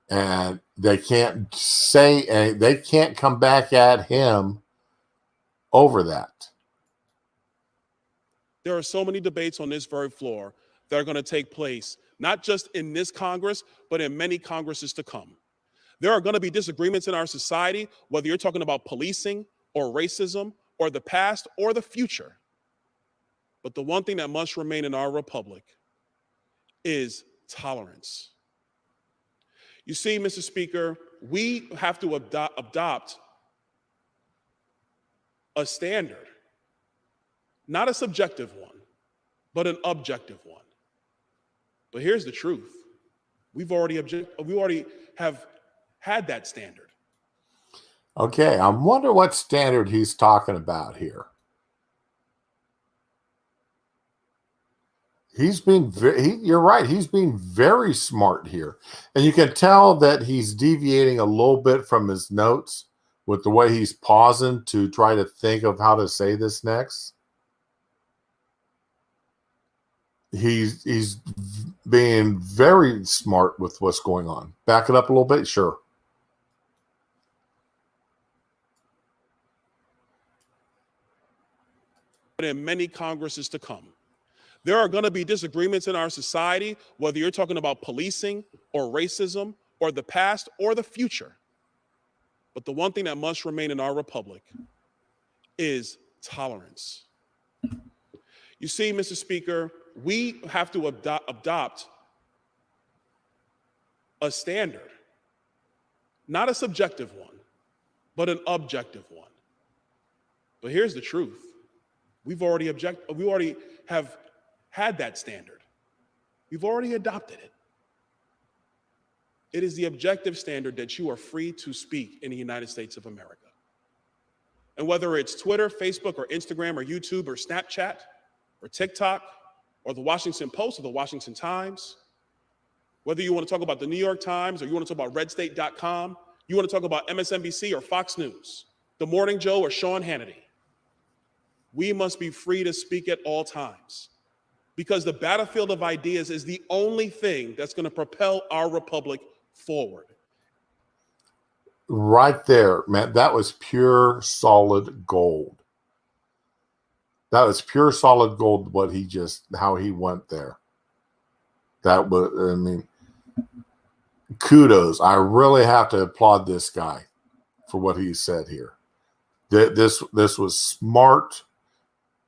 And they can't they can't come back at him over that. There are so many debates on this very floor that are going to take place, not just in this Congress, but in many Congresses to come. There are going to be disagreements in our society, whether you're talking about policing or racism or the past or the future. But the one thing that must remain in our republic is tolerance. You see, Mr. Speaker, we have to adopt a standard, not a subjective one, but an objective one. But here's the truth. We already have had that standard. Okay, I wonder what standard he's talking about here. You're right. He's being very smart here. And you can tell that he's deviating a little bit from his notes with the way he's pausing to try to think of how to say this next. He's being very smart with what's going on. Back it up a little bit, sure. In many Congresses to come. There are going to be disagreements in our society, whether you're talking about policing or racism or the past or the future. But the one thing that must remain in our republic is tolerance. You see, Mr. Speaker, we have to adopt a standard, not a subjective one, but an objective one. But here's the truth. We already have had that standard. We've already adopted it. It is the objective standard that you are free to speak in the United States of America. And whether it's Twitter, Facebook, or Instagram, or YouTube, or Snapchat, or TikTok, or the Washington Post, or the Washington Times, whether you want to talk about the New York Times, or you want to talk about redstate.com, you want to talk about MSNBC or Fox News, The Morning Joe or Sean Hannity, we must be free to speak at all times, because the battlefield of ideas is the only thing that's going to propel our republic forward. Right there, man. That was pure solid gold. That was pure solid gold. How he went there. That was, I mean, kudos. I really have to applaud this guy for what he said here. This was smart.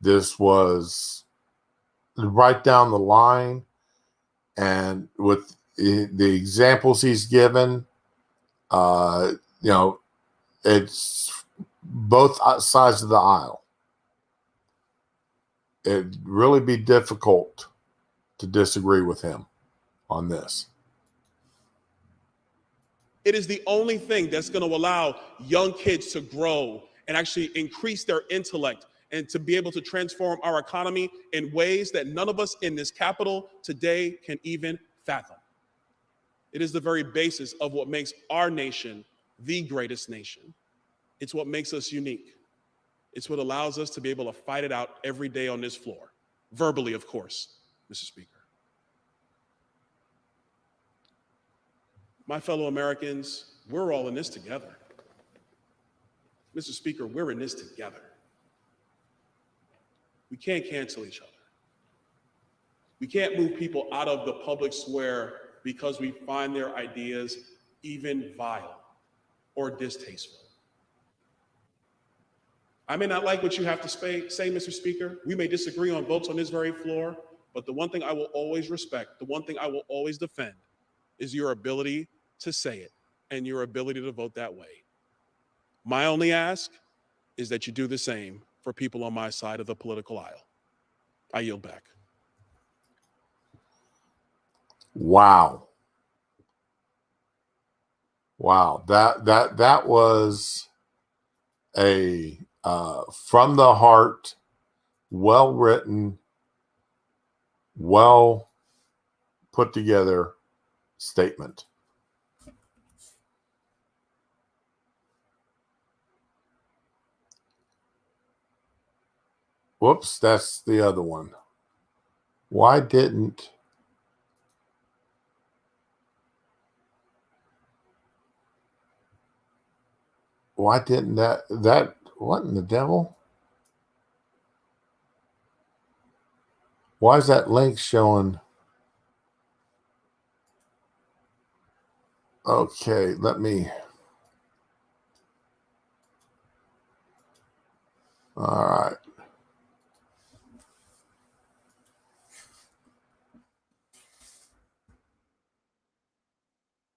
This was right down the line, and with the examples he's given, it's both sides of the aisle. It'd really be difficult to disagree with him on this. It is the only thing that's going to allow young kids to grow and actually increase their intellect and to be able to transform our economy in ways that none of us in this Capitol today can even fathom. It is the very basis of what makes our nation the greatest nation. It's what makes us unique. It's what allows us to be able to fight it out every day on this floor, verbally, of course, Mr. Speaker. My fellow Americans, we're all in this together. Mr. Speaker, we're in this together. We can't cancel each other. We can't move people out of the public square because we find their ideas even vile or distasteful. I may not like what you have to say, Mr. Speaker. We may disagree on votes on this very floor, but the one thing I will always respect, the one thing I will always defend is your ability to say it and your ability to vote that way. My only ask is that you do the same for people on my side of the political aisle. I yield back. Wow. That was a from the heart, well written, well put together statement. Whoops, that's the other one. Why didn't that what in the devil? Why is that link showing? Okay, let me. All right.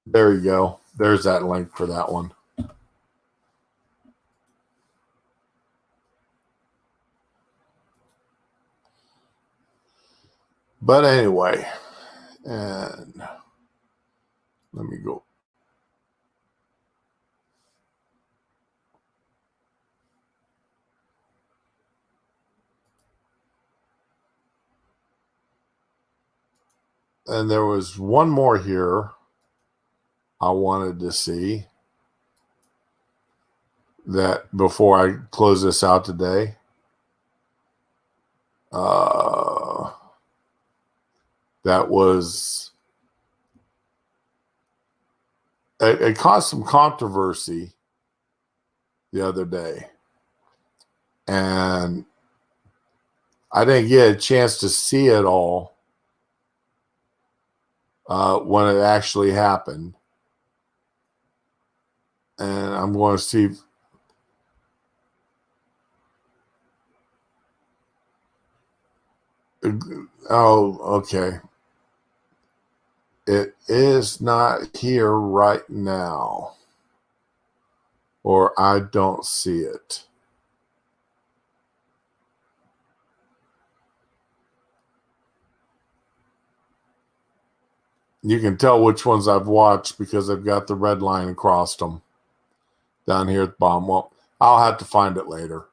There you go. There's that link for that one. But anyway, and let me go. And there was one more here I wanted to see. that before I close this out today. That was it caused some controversy the other day, and I didn't get a chance to see it all when it actually happened, and I'm going to see. Oh, okay. It is not here right now, or I don't see it. You can tell which ones I've watched because I've got the red line across them down here at the bottom. Well, I'll have to find it later.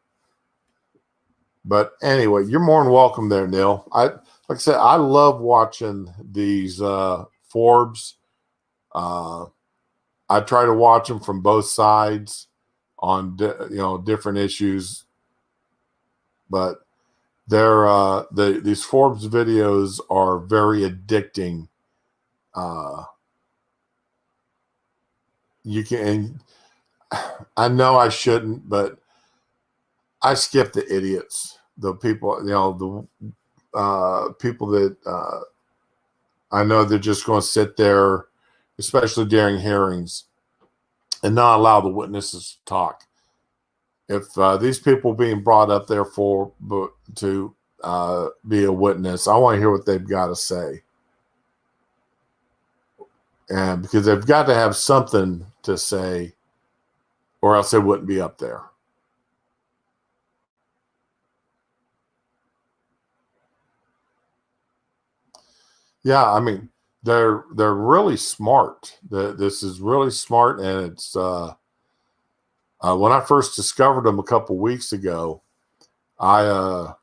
But anyway, you're more than welcome there, Neil. Like I said, I love watching these Forbes. I try to watch them from both sides on different issues, but these Forbes videos are very addicting. You can, I know I shouldn't, but I skip the idiots, the people, the people that I know they're just going to sit there, especially during hearings, and not allow the witnesses to talk. If these people being brought up there to be a witness, I want to hear what they've got to say. And because they've got to have something to say, or else they wouldn't be up there. Yeah, I mean, they're really smart. This is really smart, and it's when I first discovered them a couple weeks ago, I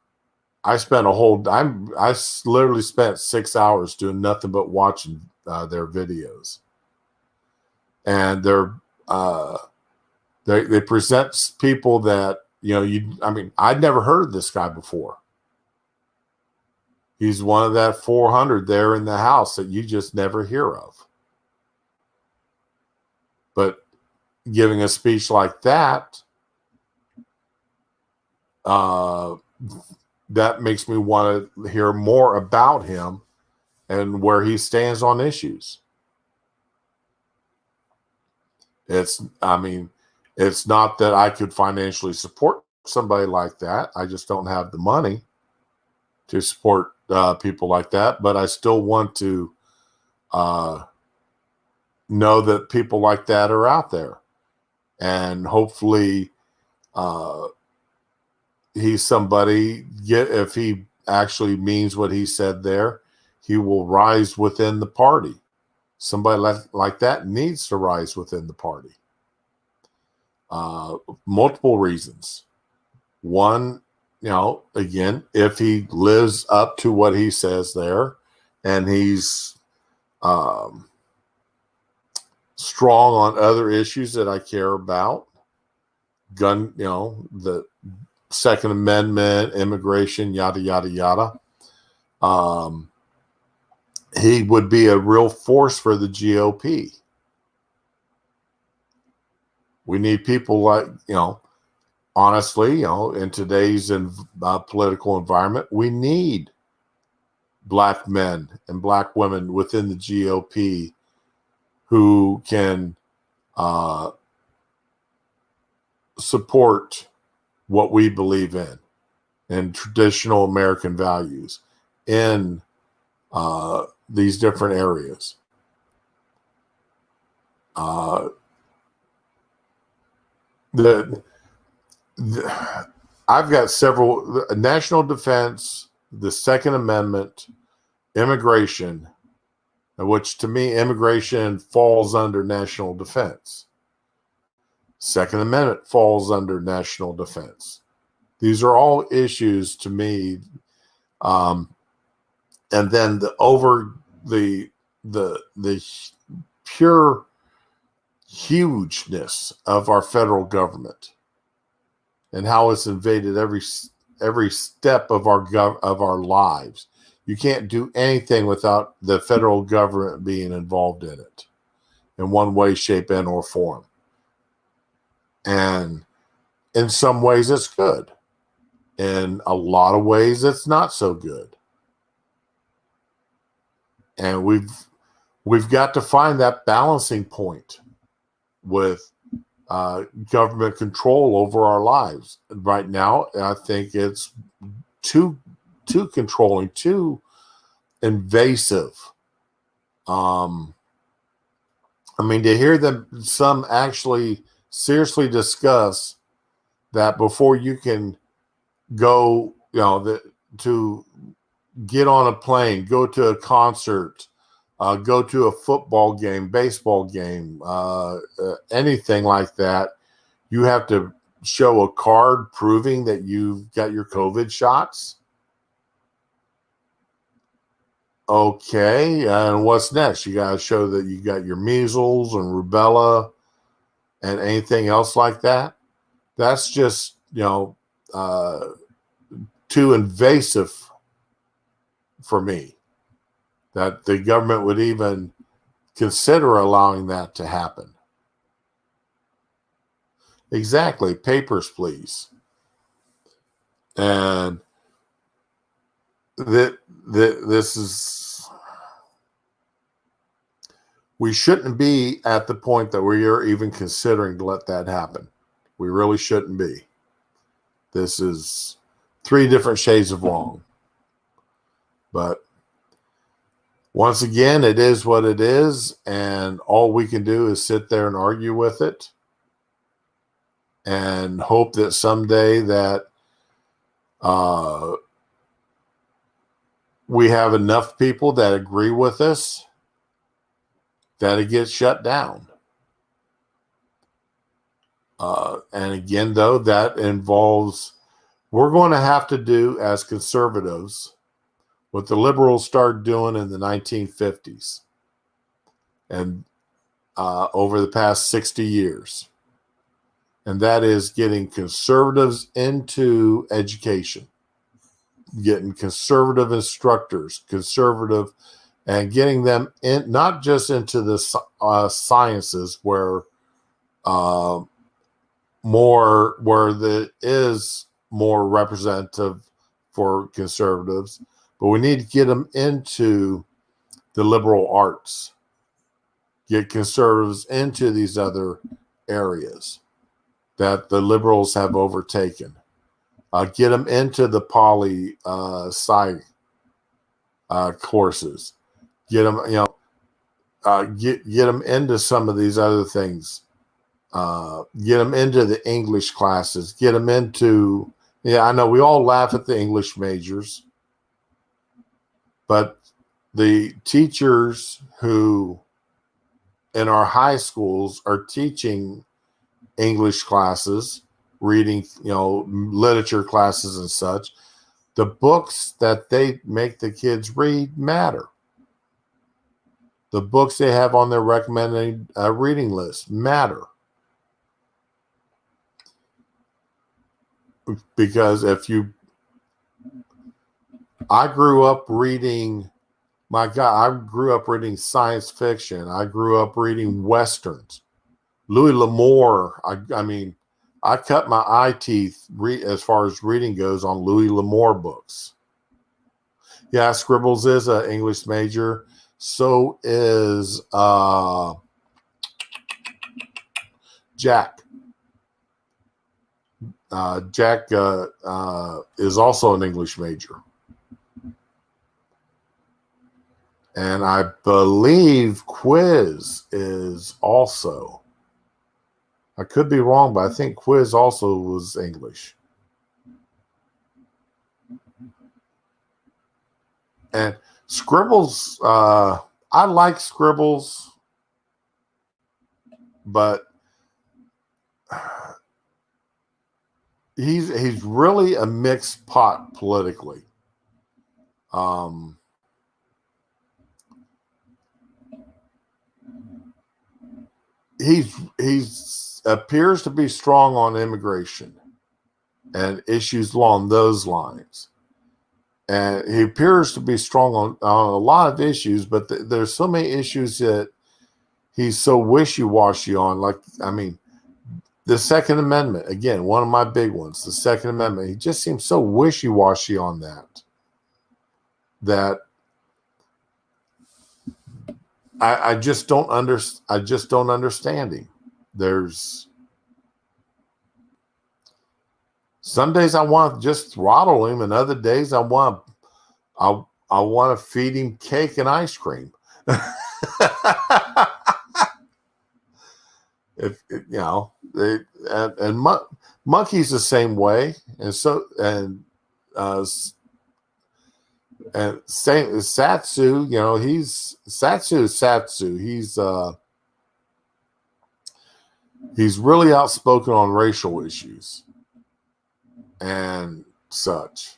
spent I literally spent 6 hours doing nothing but watching their videos, and they present people that I'd never heard of this guy before. He's one of that 400 there in the house that you just never hear of. But giving a speech like that, that makes me want to hear more about him and where he stands on issues. It's not that I could financially support somebody like that. I just don't have the money to support people like that, but I still want to know that people like that are out there, and hopefully he's somebody. If he actually means what he said there, he will rise within the party. Somebody like that needs to rise within the party. Multiple reasons. One, again, if he lives up to what he says there, and he's strong on other issues that I care about, the Second Amendment, immigration, yada, yada, yada. He would be a real force for the GOP. We need people like, honestly, in today's political environment, we need black men and black women within the GOP who can support what we believe in and traditional American values in these different areas. I've got several: national defense, the Second Amendment, immigration, which to me, immigration falls under national defense. Second Amendment falls under national defense. These are all issues to me. And then the pure hugeness of our federal government. and how it's invaded every step of our lives. You can't do anything without the federal government being involved in it in one way, shape, and or form. And in some ways, it's good. In a lot of ways, it's not so good. And we've got to find that balancing point with government control over our lives. Right now, I think it's too controlling, too invasive. I mean, to hear them, some actually seriously discuss that before you can go, to get on a plane, go to a concert, go to a football game, baseball game, anything like that, you have to show a card proving that you've got your COVID shots. Okay, and what's next? You got to show that you got your measles and rubella and anything else like that. That's just, too invasive for me, that the government would even consider allowing that to happen. Exactly. Papers, please. And this is, we shouldn't be at the point that we are even considering to let that happen. We really shouldn't be. This is 3 different shades of wrong. But once again, it is what it is, and all we can do is sit there and argue with it and hope that someday that we have enough people that agree with us that it gets shut down. And again, though, that involves, we're going to have to do as conservatives what the liberals started doing in the 1950s and over the past 60 years. And that is getting conservatives into education, getting conservative instructors, and getting them in, not just into the sciences where is more representative for conservatives, but we need to get them into the liberal arts, get conservatives into these other areas that the liberals have overtaken. Get them into the poli-sci courses. Get them, get them into some of these other things. Get them into the English classes. Get them into, I know we all laugh at the English majors, but the teachers who in our high schools are teaching English classes, reading, literature classes and such, the books that they make the kids read matter. The books they have on their recommended reading list matter. Because I grew up reading, my God, I grew up reading science fiction. I grew up reading Westerns. Louis L'Amour, I mean, I cut my eye teeth as far as reading goes on Louis L'Amour books. Yeah, Scribbles is an English major. So is Jack. Jack is also an English major. And I believe Quiz is also. I could be wrong, but I think Quiz also was English. And Scribbles, I like Scribbles, but he's really a mixed pot politically. He's appears to be strong on immigration, and issues along those lines. And he appears to be strong on a lot of issues, but there's so many issues that he's so wishy-washy on. Like, I mean, the Second Amendment, again, one of my big ones, the Second Amendment. He just seems so wishy-washy on that I just don't understand him. There's some days I want to just throttle him, and other days I want to feed him cake and ice cream. If you know, Monkey's the same way, and same Satsu. You know, Satsu. He's really outspoken on racial issues and such.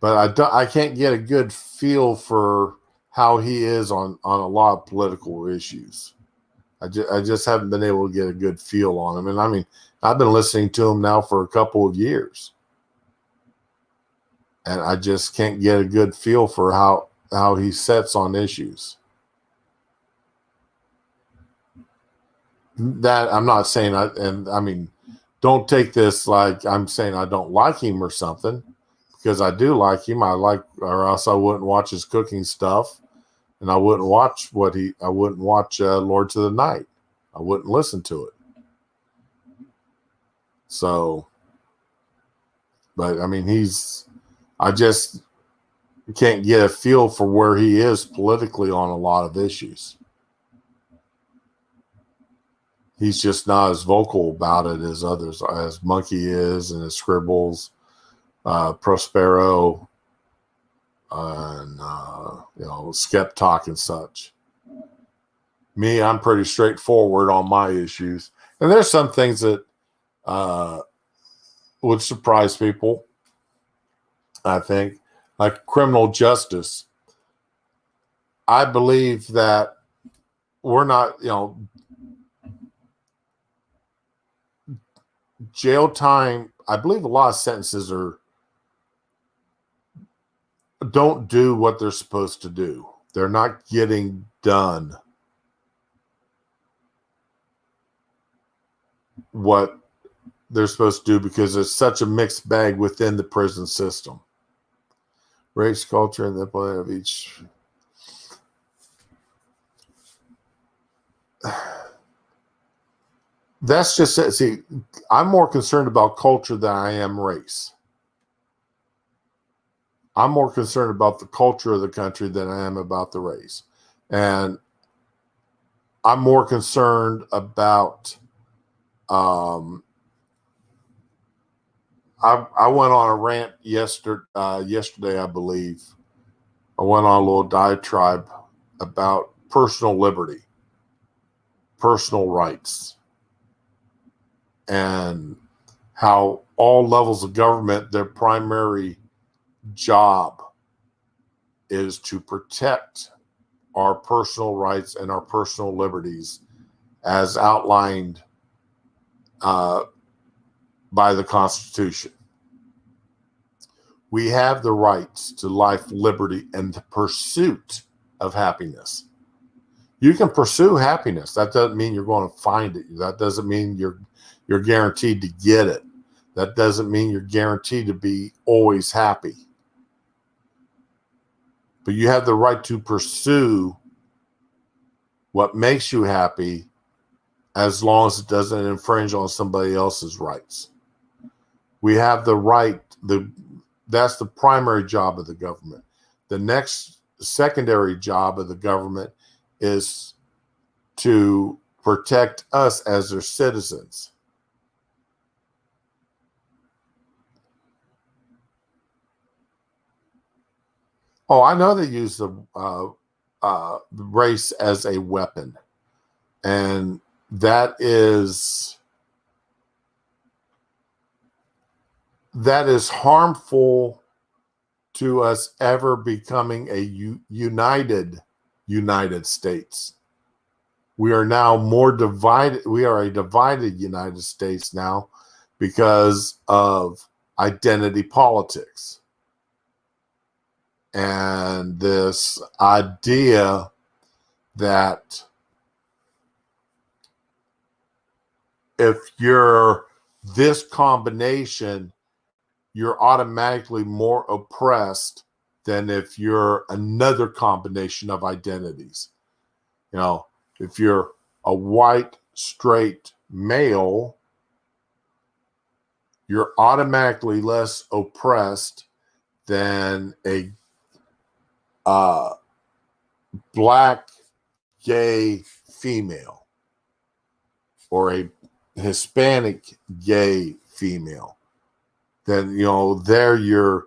But I can't get a good feel for how he is on a lot of political issues. I just haven't been able to get a good feel on him. And I mean, I've been listening to him now for a couple of years, and I just can't get a good feel for how he sets on issues. That I'm not saying don't take this like I'm saying I don't like him or something, because I do like him. Or else I wouldn't watch his cooking stuff, and I wouldn't watch Lords of the Night. I wouldn't listen to it. So, but I mean, I just can't get a feel for where he is politically on a lot of issues. He's just not as vocal about it as others, as Monkey is, and as Scribbles, Prospero, and Skep Talk and such. Me, I'm pretty straightforward on my issues, and there's some things that would surprise people. I think, like criminal justice. I believe that we're not, jail time. I believe a lot of sentences don't do what they're supposed to do. They're not getting done what they're supposed to do, because there's such a mixed bag within the prison system. Race, culture, and the point of each. That's just it. See, I'm more concerned about culture than I am race. I'm more concerned about the culture of the country than I am about the race. And I'm more concerned about I went on a rant yesterday, I believe. I went on a little diatribe about personal liberty, personal rights, and how all levels of government, their primary job is to protect our personal rights and our personal liberties as outlined by the Constitution. We have the rights to life, liberty, and the pursuit of happiness. You can pursue happiness. That doesn't mean you're going to find it. That doesn't mean you're guaranteed to get it. That doesn't mean you're guaranteed to be always happy. But you have the right to pursue what makes you happy, as long as it doesn't infringe on somebody else's rights. We have the right, that's the primary job of the government. The next secondary job of the government is to protect us as their citizens. Oh, I know they use the race as a weapon, and that is harmful to us ever becoming a united States. we are now more divided. We are a divided United States now because of identity politics and this idea that if you're this combination, you're automatically more oppressed than if you're another combination of identities. You know, if you're a white, straight male, you're automatically less oppressed than a black, gay female or a Hispanic gay female. Then, you know, there you're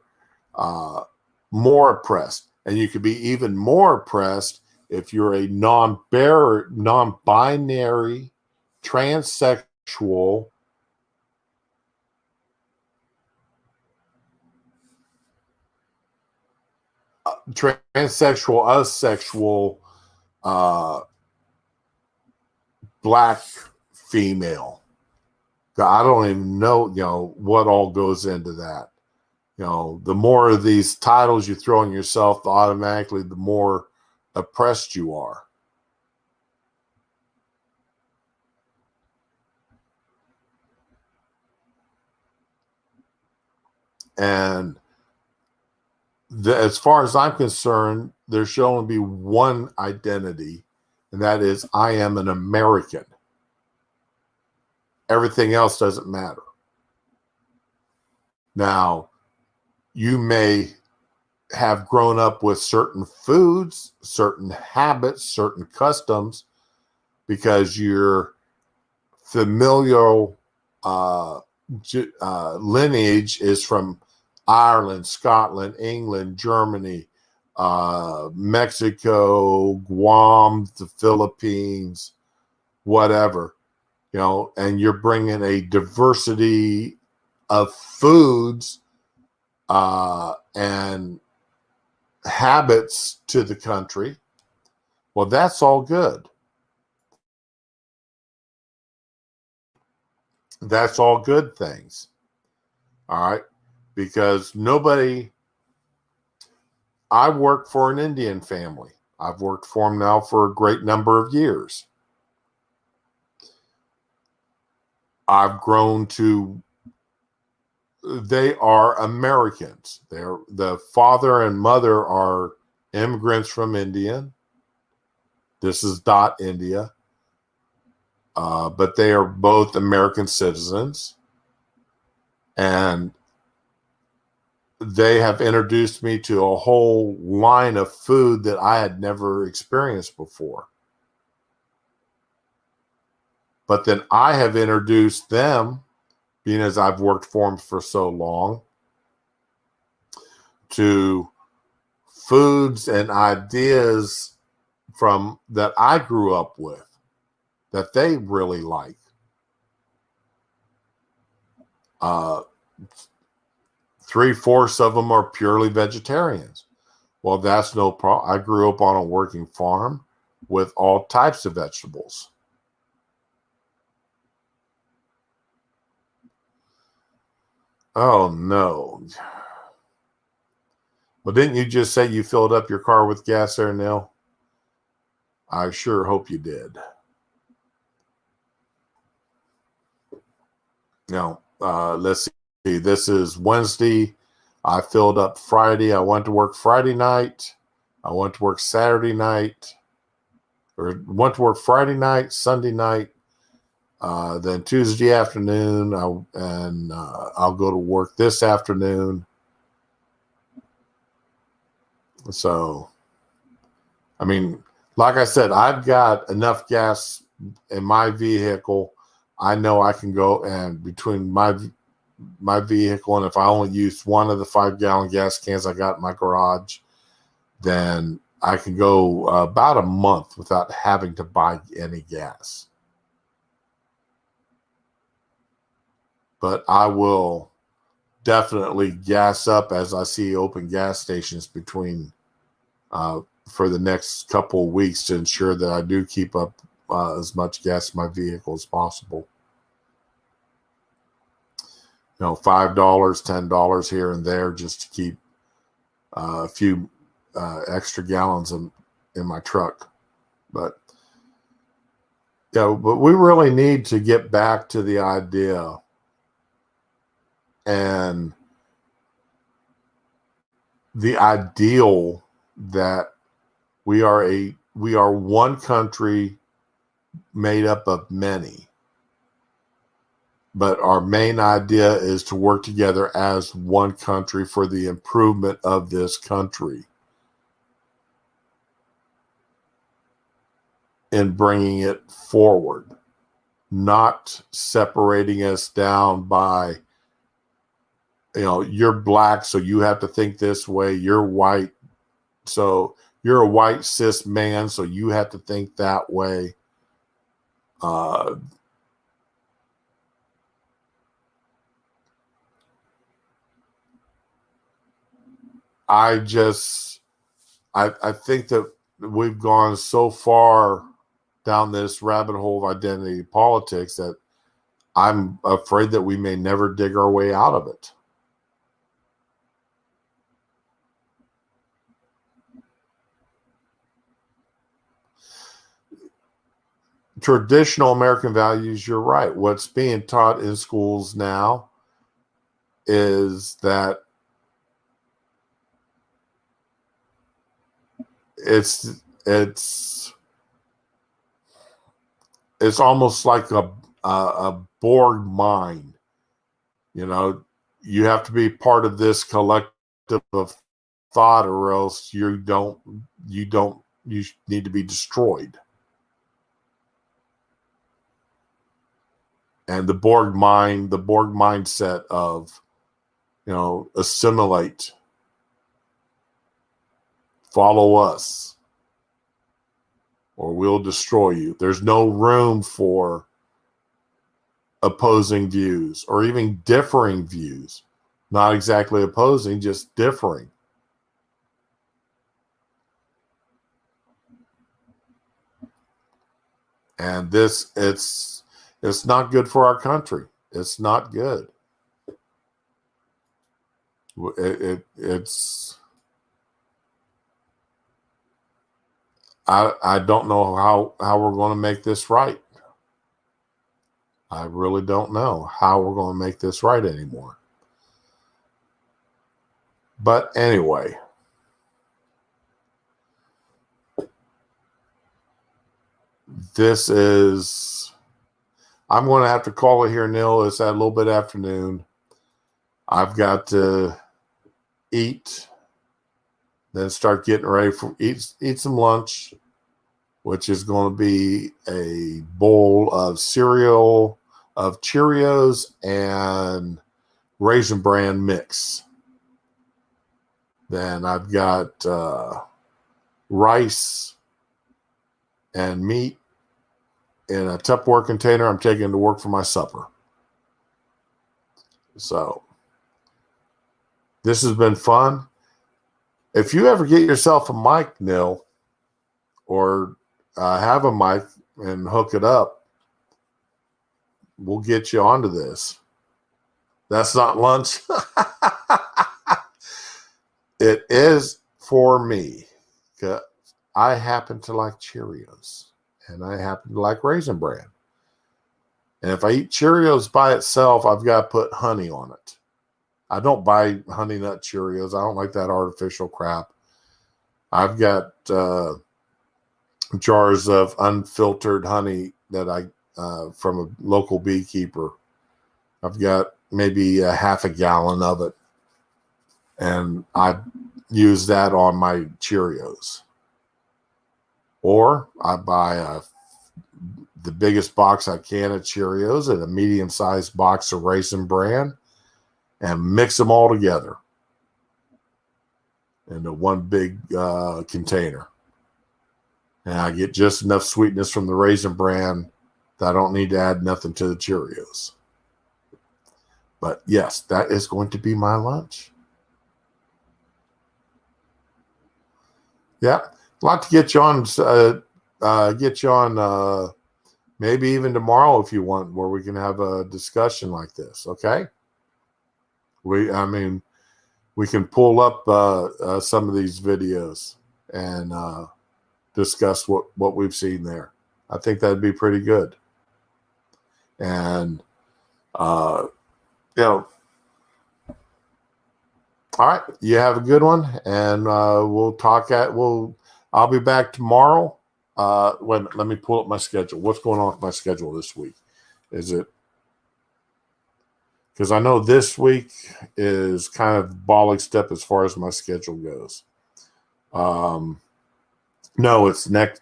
more oppressed. And you could be even more oppressed if you're a non-binary, transsexual, asexual, black female. I don't even know, you know, what all goes into that. You know, the more of these titles you throw on yourself, automatically the more oppressed you are. And as far as I'm concerned, there should only be one identity, and that is I am an American. Everything else doesn't matter. Now, you may have grown up with certain foods, certain habits, certain customs, because your familial lineage is from Ireland, Scotland, England, Germany, Mexico, Guam, the Philippines, whatever, you know, and you're bringing a diversity of foods and habits to the country. Well, that's all good. That's all good things. All right. Because I work for an Indian family. I've worked for them now for a great number of years. I've grown to, they are Americans. The father and mother are immigrants from India. This is India. But they are both American citizens. And they have introduced me to a whole line of food that I had never experienced before. But then I have introduced them, being as I've worked for them for so long, to foods and ideas from that I grew up with that they really like. 3/4 of them are purely vegetarians. Well, that's no problem. I grew up on a working farm with all types of vegetables. Oh, no. Well, didn't you just say you filled up your car with gas there, Neil? I sure hope you did. Now, let's see. This is Wednesday. I filled up Friday. I went to work Friday night. I went to work Saturday night. Or went to work Friday night, Sunday night. Then Tuesday afternoon. I'll go to work this afternoon. So, I mean, like I said, I've got enough gas in my vehicle. I know I can go, and between my vehicle, and if I only use one of the 5-gallon gas cans I got in my garage, then I can go about a month without having to buy any gas. But I will definitely gas up as I see open gas stations between for the next couple of weeks to ensure that I do keep up as much gas in my vehicle as possible. $5, $10 here and there just to keep a few extra gallons in my truck. But but we really need to get back to the idea and the ideal that we are one country made up of many. But our main idea is to work together as one country for the improvement of this country and bringing it forward, not separating us down by, you're black, so you have to think this way. You're white, so you're a white cis man, so you have to think that way. I think that we've gone so far down this rabbit hole of identity politics that I'm afraid that we may never dig our way out of it. Traditional American values, you're right. What's being taught in schools now is that it's almost like a Borg mind. You have to be part of this collective of thought, or else you need to be destroyed. And the Borg mindset of, assimilate, follow us, or we'll destroy you. There's no room for opposing views or even differing views. Not exactly opposing, just differing. And it's not good for our country. It's not good. I don't know how we're going to make this right. I really don't know how we're going to make this right anymore. But anyway, I'm going to have to call it here, Neil. It's at a little bit afternoon. I've got to eat, then start getting ready for eat some lunch, which is going to be a bowl of cereal, of Cheerios and Raisin Bran mix. Then I've got rice and meat in a Tupperware container I'm taking to work for my supper. So this has been fun. If you ever get yourself a mic, Neil, or have a mic and hook it up, we'll get you onto this. That's not lunch. It is for me. I happen to like Cheerios, and I happen to like Raisin Bran. And if I eat Cheerios by itself, I've got to put honey on it. I don't buy Honey Nut Cheerios. I don't like that artificial crap. I've got jars of unfiltered honey that I from a local beekeeper. I've got maybe a half a gallon of it, and I use that on my Cheerios. Or I buy the biggest box I can of Cheerios and a medium-sized box of Raisin Bran and mix them all together into one big container. And I get just enough sweetness from the Raisin Bran that I don't need to add nothing to the Cheerios. But yes, that is going to be my lunch. Yeah, a lot to get you on maybe even tomorrow if you want, where we can have a discussion like this. Okay. I mean, we can pull up some of these videos and discuss what we've seen there. I think that'd be pretty good. And, all right, you have a good one, and I'll be back tomorrow. Let me pull up my schedule. What's going on with my schedule this week? Is it, because I know this week is kind of balling step as far as my schedule goes. No, it's next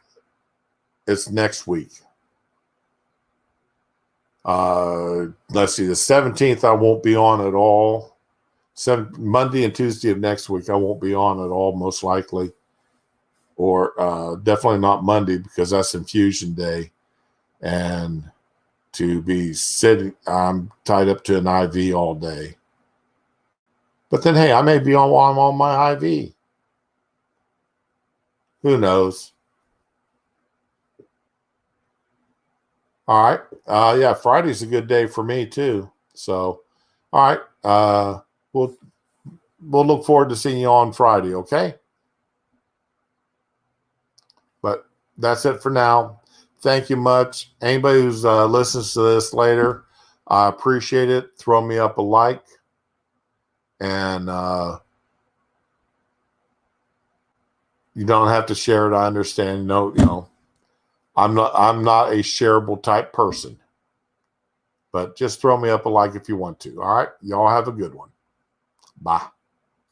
week. Let's see, the 17th I won't be on at all. Monday and Tuesday of next week I won't be on at all, most likely. Or definitely not Monday, because that's infusion day. And to be sitting, I'm tied up to an IV all day. But then, hey, I may be on while I'm on my IV. Who knows? All right. Yeah, Friday's a good day for me too. So, all right. We'll look forward to seeing you on Friday, okay? But that's it for now. Thank you much. Anybody who's listens to this later, I appreciate it. Throw me up a like. And you don't have to share it. I understand. No, I'm not a shareable type person. But just throw me up a like if you want to. All right. Y'all have a good one. Bye.